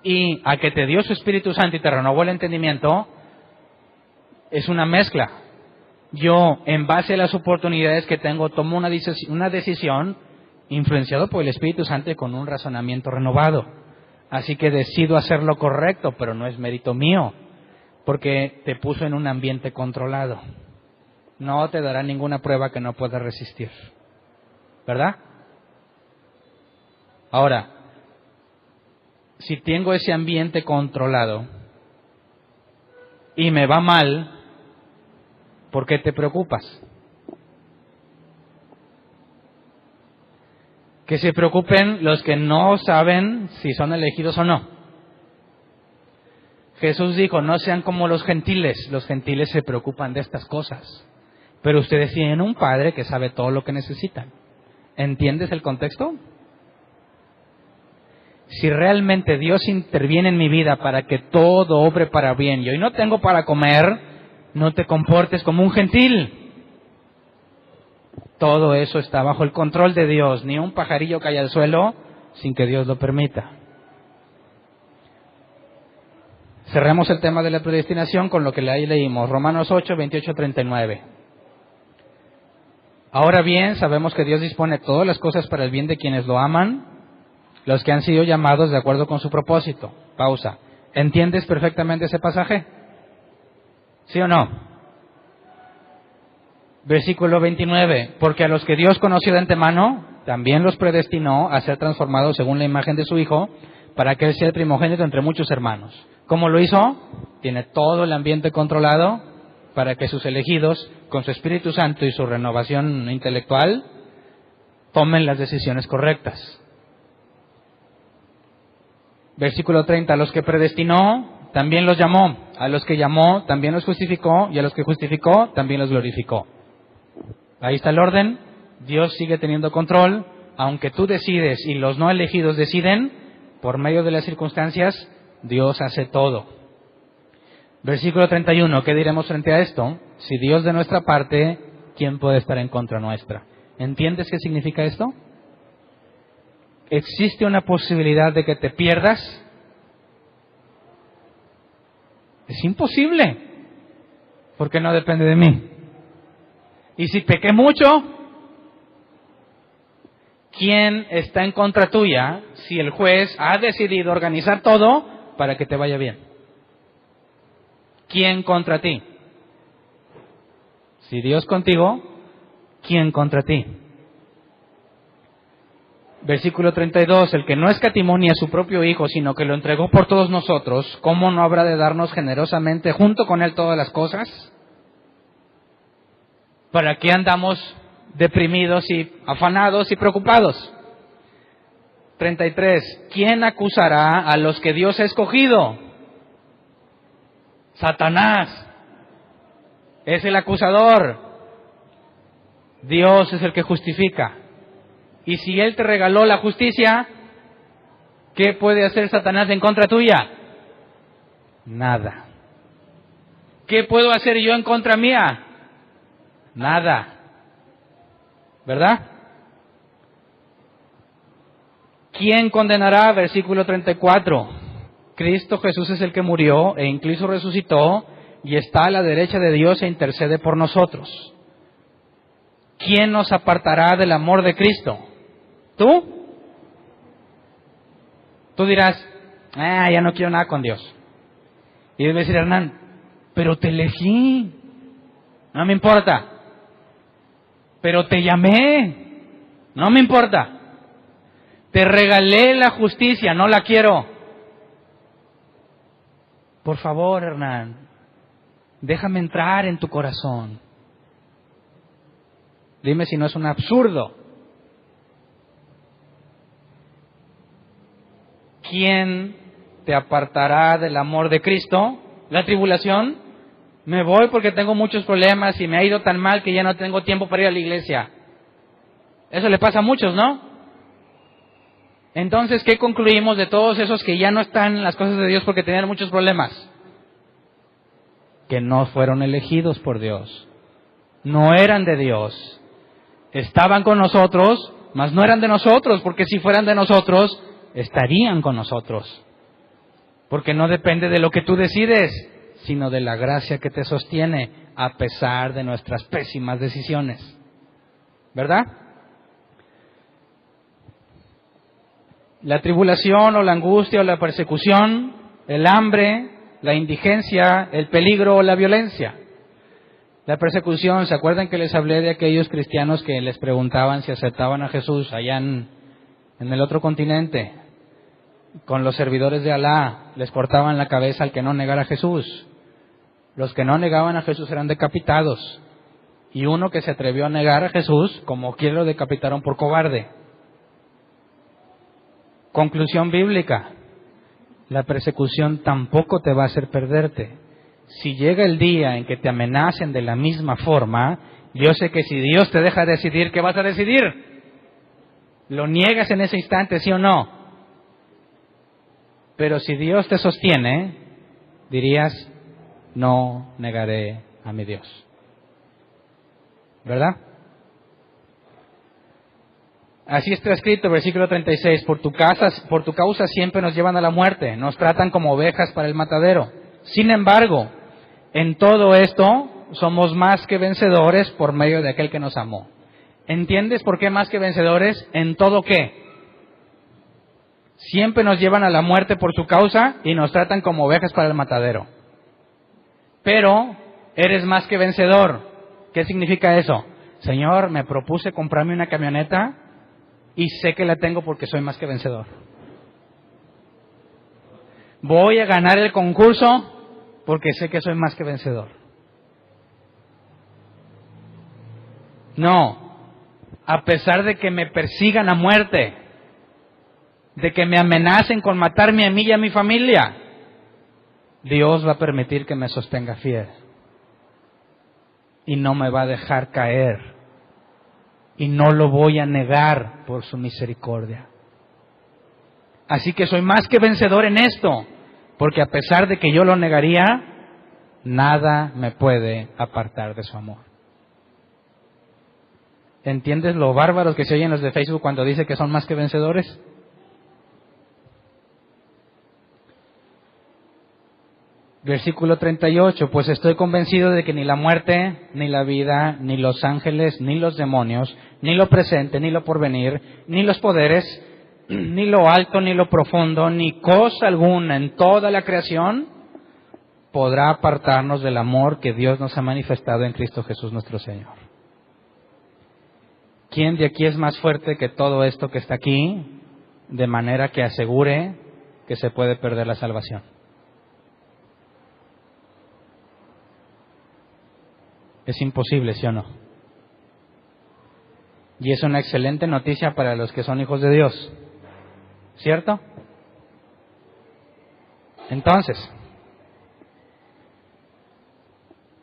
y a que te dio su Espíritu Santo y te renovó el entendimiento, es una mezcla. Yo, en base a las oportunidades que tengo, tomo una decisión influenciado por el Espíritu Santo y con un razonamiento renovado. Así que decido hacer lo correcto, pero no es mérito mío, porque te puso en un ambiente controlado. No te dará ninguna prueba que no puedas resistir, ¿verdad? Ahora, si tengo ese ambiente controlado y me va mal, ¿por qué te preocupas? Que se preocupen los que no saben si son elegidos o no. Jesús dijo, no sean como los gentiles se preocupan de estas cosas. Pero ustedes tienen un Padre que sabe todo lo que necesitan. ¿Entiendes el contexto? Si realmente Dios interviene en mi vida para que todo obre para bien y hoy no tengo para comer, no te comportes como un gentil. Todo eso está bajo el control de Dios. Ni un pajarillo cae al suelo sin que Dios lo permita. Cerremos el tema de la predestinación con lo que ahí leímos. Romanos 8, 28, 39. Ahora bien, sabemos que Dios dispone todas las cosas para el bien de quienes lo aman, los que han sido llamados de acuerdo con su propósito. Pausa. ¿Entiendes perfectamente ese pasaje? ¿Sí o no? Versículo 29. Porque a los que Dios conoció de antemano, también los predestinó a ser transformados según la imagen de su Hijo, para que Él sea el primogénito entre muchos hermanos. ¿Cómo lo hizo? Tiene todo el ambiente controlado para que sus elegidos, con su Espíritu Santo y su renovación intelectual, tomen las decisiones correctas. Versículo 30. A los que predestinó, también los llamó. A los que llamó, también los justificó. Y a los que justificó, también los glorificó. Ahí está el orden. Dios sigue teniendo control. Aunque tú decides y los no elegidos deciden, por medio de las circunstancias, Dios hace todo. Versículo 31. ¿Qué diremos frente a esto? Si Dios de nuestra parte, ¿quién puede estar en contra nuestra? ¿Entiendes qué significa esto? ¿Existe una posibilidad de que te pierdas? Es imposible, porque no depende de mí. Y si pequé mucho, ¿quién está en contra tuya si el juez ha decidido organizar todo para que te vaya bien? ¿Quién contra ti? Si Dios contigo, ¿quién contra ti? Versículo 32, el que no escatimó ni a su propio Hijo, sino que lo entregó por todos nosotros, ¿cómo no habrá de darnos generosamente junto con Él todas las cosas? ¿Para qué andamos deprimidos y afanados y preocupados? 33, ¿quién acusará a los que Dios ha escogido? Satanás es el acusador. Dios es el que justifica. Y si Él te regaló la justicia, ¿qué puede hacer Satanás en contra tuya? Nada. ¿Qué puedo hacer yo en contra mía? Nada. ¿Verdad? ¿Quién condenará? Versículo 34. Cristo Jesús es el que murió e incluso resucitó y está a la derecha de Dios e intercede por nosotros. ¿Quién nos apartará del amor de Cristo? ¿Tú? Tú dirás, ya no quiero nada con Dios. Y debe decir, Hernán, pero te elegí. No me importa. Pero te llamé. No me importa. Te regalé la justicia, no la quiero. Por favor, Hernán, déjame entrar en tu corazón. Dime si no es un absurdo. ¿Quién te apartará del amor de Cristo? ¿La tribulación? Me voy porque tengo muchos problemas y me ha ido tan mal que ya no tengo tiempo para ir a la iglesia. Eso le pasa a muchos, ¿no? Entonces, ¿qué concluimos de todos esos que ya no están en las cosas de Dios porque tenían muchos problemas? Que no fueron elegidos por Dios. No eran de Dios. Estaban con nosotros, mas no eran de nosotros, porque si fueran de nosotros, estarían con nosotros. Porque no depende de lo que tú decides, sino de la gracia que te sostiene, a pesar de nuestras pésimas decisiones. ¿Verdad? La tribulación o la angustia o la persecución, el hambre, la indigencia, el peligro o la violencia. La persecución, ¿se acuerdan que les hablé de aquellos cristianos que les preguntaban si aceptaban a Jesús allá en el otro continente? Con los servidores de Alá, les cortaban la cabeza al que no negara a Jesús. Los que no negaban a Jesús eran decapitados. Y uno que se atrevió a negar a Jesús, como quiera lo decapitaron por cobarde. Conclusión bíblica: la persecución tampoco te va a hacer perderte. Si llega el día en que te amenacen de la misma forma Yo sé que si Dios te deja decidir, ¿qué vas a decidir? ¿Lo niegas en ese instante, sí o no? Pero si Dios te sostiene, dirías, no negaré a mi Dios. ¿Verdad? Así está escrito, versículo 36, por tu causa siempre nos llevan a la muerte, nos tratan como ovejas para el matadero. Sin embargo, en todo esto somos más que vencedores por medio de aquel que nos amó. ¿Entiendes por qué más que vencedores? ¿En todo qué? Siempre nos llevan a la muerte por su causa y nos tratan como ovejas para el matadero. Pero eres más que vencedor. ¿Qué significa eso? Señor, me propuse comprarme una camioneta y sé que la tengo porque soy más que vencedor. Voy a ganar el concurso porque sé que soy más que vencedor. No, a pesar de que me persigan a muerte, de que me amenacen con matarme a mí y a mi familia, Dios va a permitir que me sostenga fiel. Y no me va a dejar caer. Y no lo voy a negar por su misericordia. Así que soy más que vencedor en esto, porque a pesar de que yo lo negaría, nada me puede apartar de su amor. ¿Entiendes lo bárbaros que se oyen los de Facebook cuando dice que son más que vencedores? Versículo 38, pues estoy convencido de que ni la muerte, ni la vida, ni los ángeles, ni los demonios, ni lo presente, ni lo porvenir, ni los poderes, ni lo alto, ni lo profundo, ni cosa alguna en toda la creación podrá apartarnos del amor que Dios nos ha manifestado en Cristo Jesús nuestro Señor. ¿Quién de aquí es más fuerte que todo esto que está aquí, de manera que asegure que se puede perder la salvación? Es imposible, ¿sí o no? Y es una excelente noticia para los que son hijos de Dios, ¿cierto? Entonces,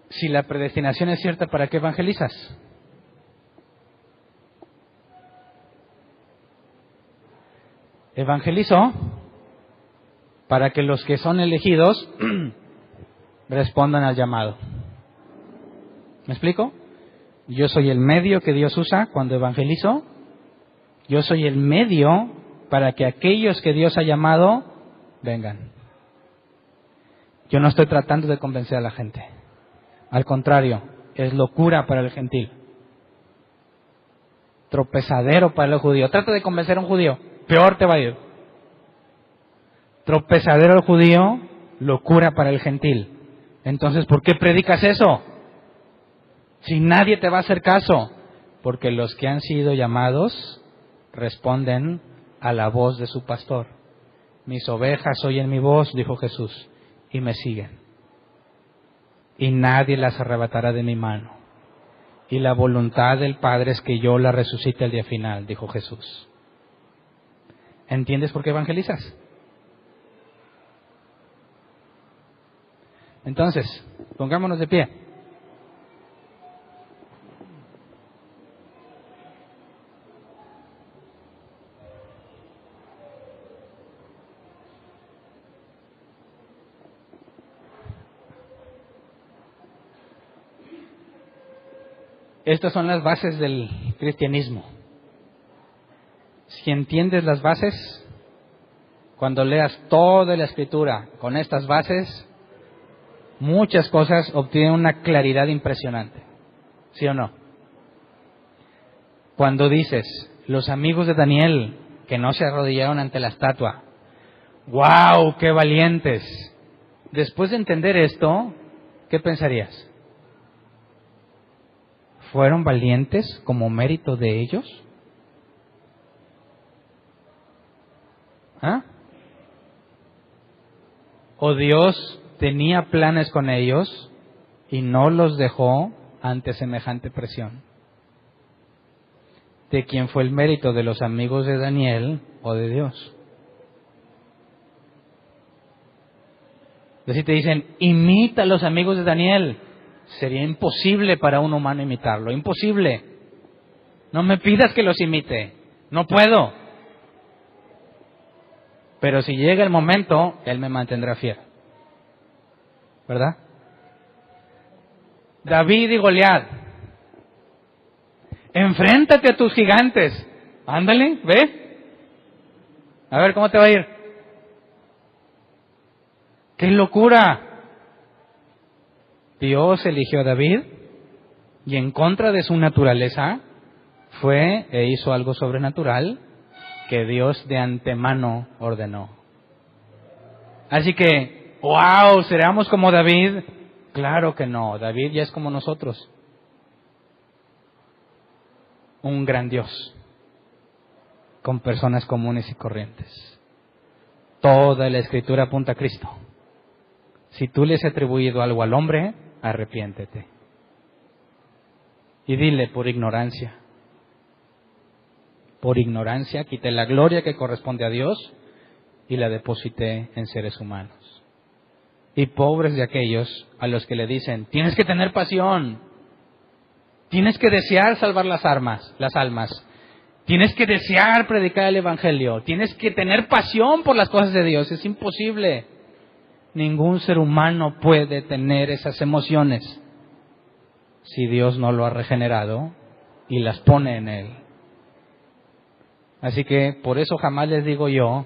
si la predestinación es cierta, ¿para qué evangelizas? Evangelizo para que los que son elegidos respondan al llamado. ¿Me explico? Yo soy el medio que Dios usa cuando evangelizo. Yo soy el medio para que aquellos que Dios ha llamado vengan. Yo no estoy tratando de convencer a la gente. Al contrario, es locura para el gentil. Tropezadero para el judío. Trata de convencer a un judío, peor te va a ir. Tropezadero al judío, locura para el gentil. Entonces, ¿por qué predicas eso? Si nadie te va a hacer caso, porque los que han sido llamados responden a la voz de su pastor. Mis ovejas oyen mi voz, dijo Jesús, y me siguen. Y nadie las arrebatará de mi mano. Y la voluntad del Padre es que yo la resucite el día final, dijo Jesús. ¿Entiendes por qué evangelizas? Entonces, pongámonos de pie. Estas son las bases del cristianismo. Si entiendes las bases, cuando leas toda la Escritura con estas bases, muchas cosas obtienen una claridad impresionante. ¿Sí o no? Cuando dices, los amigos de Daniel que no se arrodillaron ante la estatua, ¡wow, qué valientes! Después de entender esto, ¿qué pensarías? ¿Fueron valientes como mérito de ellos? ¿Ah? ¿O Dios tenía planes con ellos y no los dejó ante semejante presión? ¿De quién fue el mérito, de los amigos de Daniel o de Dios? Entonces te dicen, imita a los amigos de Daniel. Sería imposible para un humano imitarlo, imposible. No me pidas que los imite, no puedo. Pero si llega el momento, Él me mantendrá fiel. ¿Verdad? David y Goliat. Enfréntate a tus gigantes. Ándale, ve. A ver cómo te va a ir. ¡Qué locura! Dios eligió a David y en contra de su naturaleza fue e hizo algo sobrenatural que Dios de antemano ordenó. Así que, ¡wow! ¿Seremos como David? Claro que no, David ya es como nosotros. Un gran Dios, con personas comunes y corrientes. Toda la Escritura apunta a Cristo. Si tú le has atribuido algo al hombre, arrepiéntete. Y dile, por ignorancia quité la gloria que corresponde a Dios y la deposité en seres humanos. Y pobres de aquellos a los que le dicen, tienes que tener pasión, tienes que desear salvar las almas, tienes que desear predicar el Evangelio, tienes que tener pasión por las cosas de Dios. Es imposible. Ningún ser humano puede tener esas emociones si Dios no lo ha regenerado y las pone en él. Así que por eso jamás les digo yo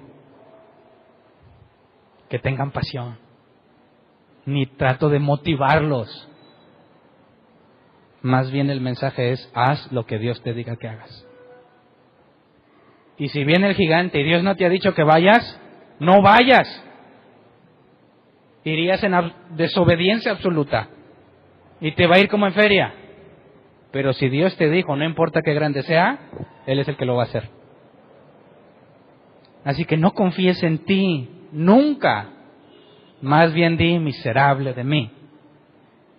que tengan pasión, ni trato de motivarlos. Más bien el mensaje es, haz lo que Dios te diga que hagas. Y si viene el gigante y Dios no te ha dicho que vayas, no vayas. Irías en desobediencia absoluta y te va a ir como en feria. Pero si Dios te dijo, no importa qué grande sea, Él es el que lo va a hacer. Así que no confíes en ti, nunca. Más bien di, miserable de mí,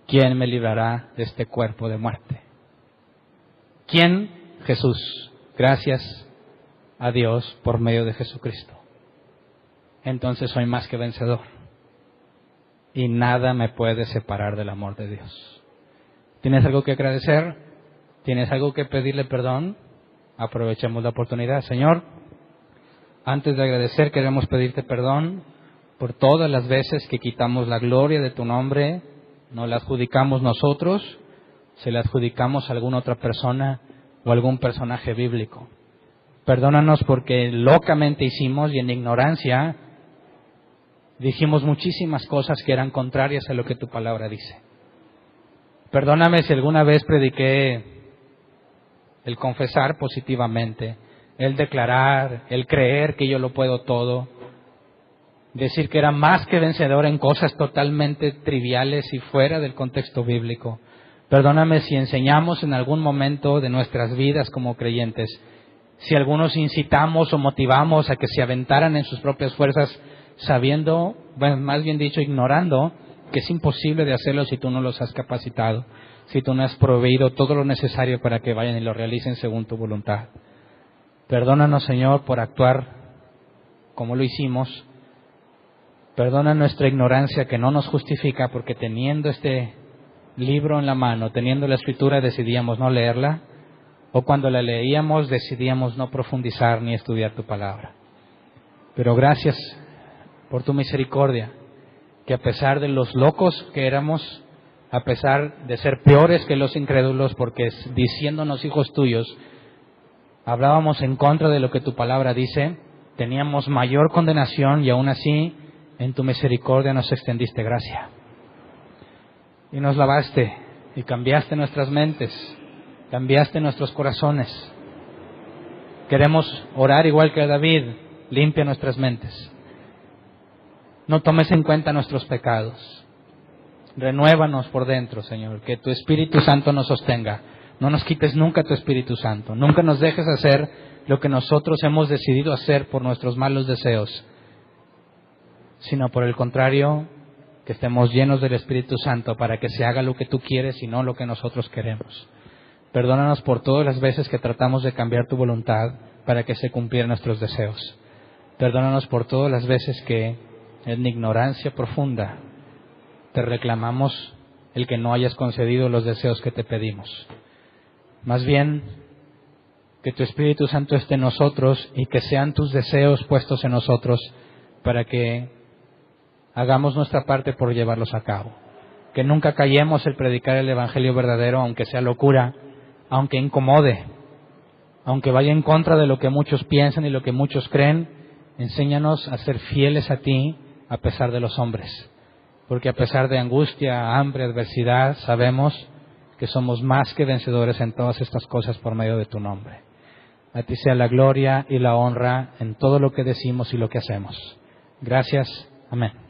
¿quién me librará de este cuerpo de muerte? ¿Quién? Jesús. Gracias a Dios por medio de Jesucristo. Entonces soy más que vencedor. Y nada me puede separar del amor de Dios. ¿Tienes algo que agradecer? ¿Tienes algo que pedirle perdón? Aprovechemos la oportunidad. Señor, antes de agradecer queremos pedirte perdón por todas las veces que quitamos la gloria de tu nombre, no la adjudicamos nosotros, se la adjudicamos a alguna otra persona o algún personaje bíblico. Perdónanos porque locamente hicimos y en ignorancia dijimos muchísimas cosas que eran contrarias a lo que tu palabra dice. Perdóname si alguna vez prediqué el confesar positivamente, el declarar, el creer que yo lo puedo todo, decir que era más que vencedor en cosas totalmente triviales y fuera del contexto bíblico. Perdóname si enseñamos en algún momento de nuestras vidas como creyentes, si algunos incitamos o motivamos a que se aventaran en sus propias fuerzas, sabiendo, bueno, más bien dicho, ignorando que es imposible de hacerlo si tú no los has capacitado, si tú no has proveído todo lo necesario para que vayan y lo realicen según tu voluntad. Perdónanos, Señor, por actuar como lo hicimos. Perdona nuestra ignorancia que no nos justifica, porque teniendo este libro en la mano, teniendo la Escritura, decidíamos no leerla, o cuando la leíamos decidíamos no profundizar ni estudiar tu palabra. Pero gracias por tu misericordia, que a pesar de los locos que éramos, a pesar de ser peores que los incrédulos, porque diciéndonos hijos tuyos, hablábamos en contra de lo que tu palabra dice, teníamos mayor condenación y aún así en tu misericordia nos extendiste gracia. Y nos lavaste y cambiaste nuestras mentes, cambiaste nuestros corazones. Queremos orar igual que David, limpia nuestras mentes. No tomes en cuenta nuestros pecados. Renuévanos por dentro, Señor, que tu Espíritu Santo nos sostenga. No nos quites nunca tu Espíritu Santo. Nunca nos dejes hacer lo que nosotros hemos decidido hacer por nuestros malos deseos, sino por el contrario, que estemos llenos del Espíritu Santo para que se haga lo que tú quieres y no lo que nosotros queremos. Perdónanos por todas las veces que tratamos de cambiar tu voluntad para que se cumplieran nuestros deseos. Perdónanos por todas las veces que en ignorancia profunda te reclamamos el que no hayas concedido los deseos que te pedimos. Más bien, que tu Espíritu Santo esté en nosotros y que sean tus deseos puestos en nosotros para que hagamos nuestra parte por llevarlos a cabo. Que nunca callemos el predicar el Evangelio verdadero, aunque sea locura, aunque incomode, aunque vaya en contra de lo que muchos piensan y lo que muchos creen. Enséñanos a ser fieles a ti a pesar de los hombres, porque a pesar de angustia, hambre, adversidad, sabemos que somos más que vencedores en todas estas cosas por medio de tu nombre. A ti sea la gloria y la honra en todo lo que decimos y lo que hacemos. Gracias. Amén.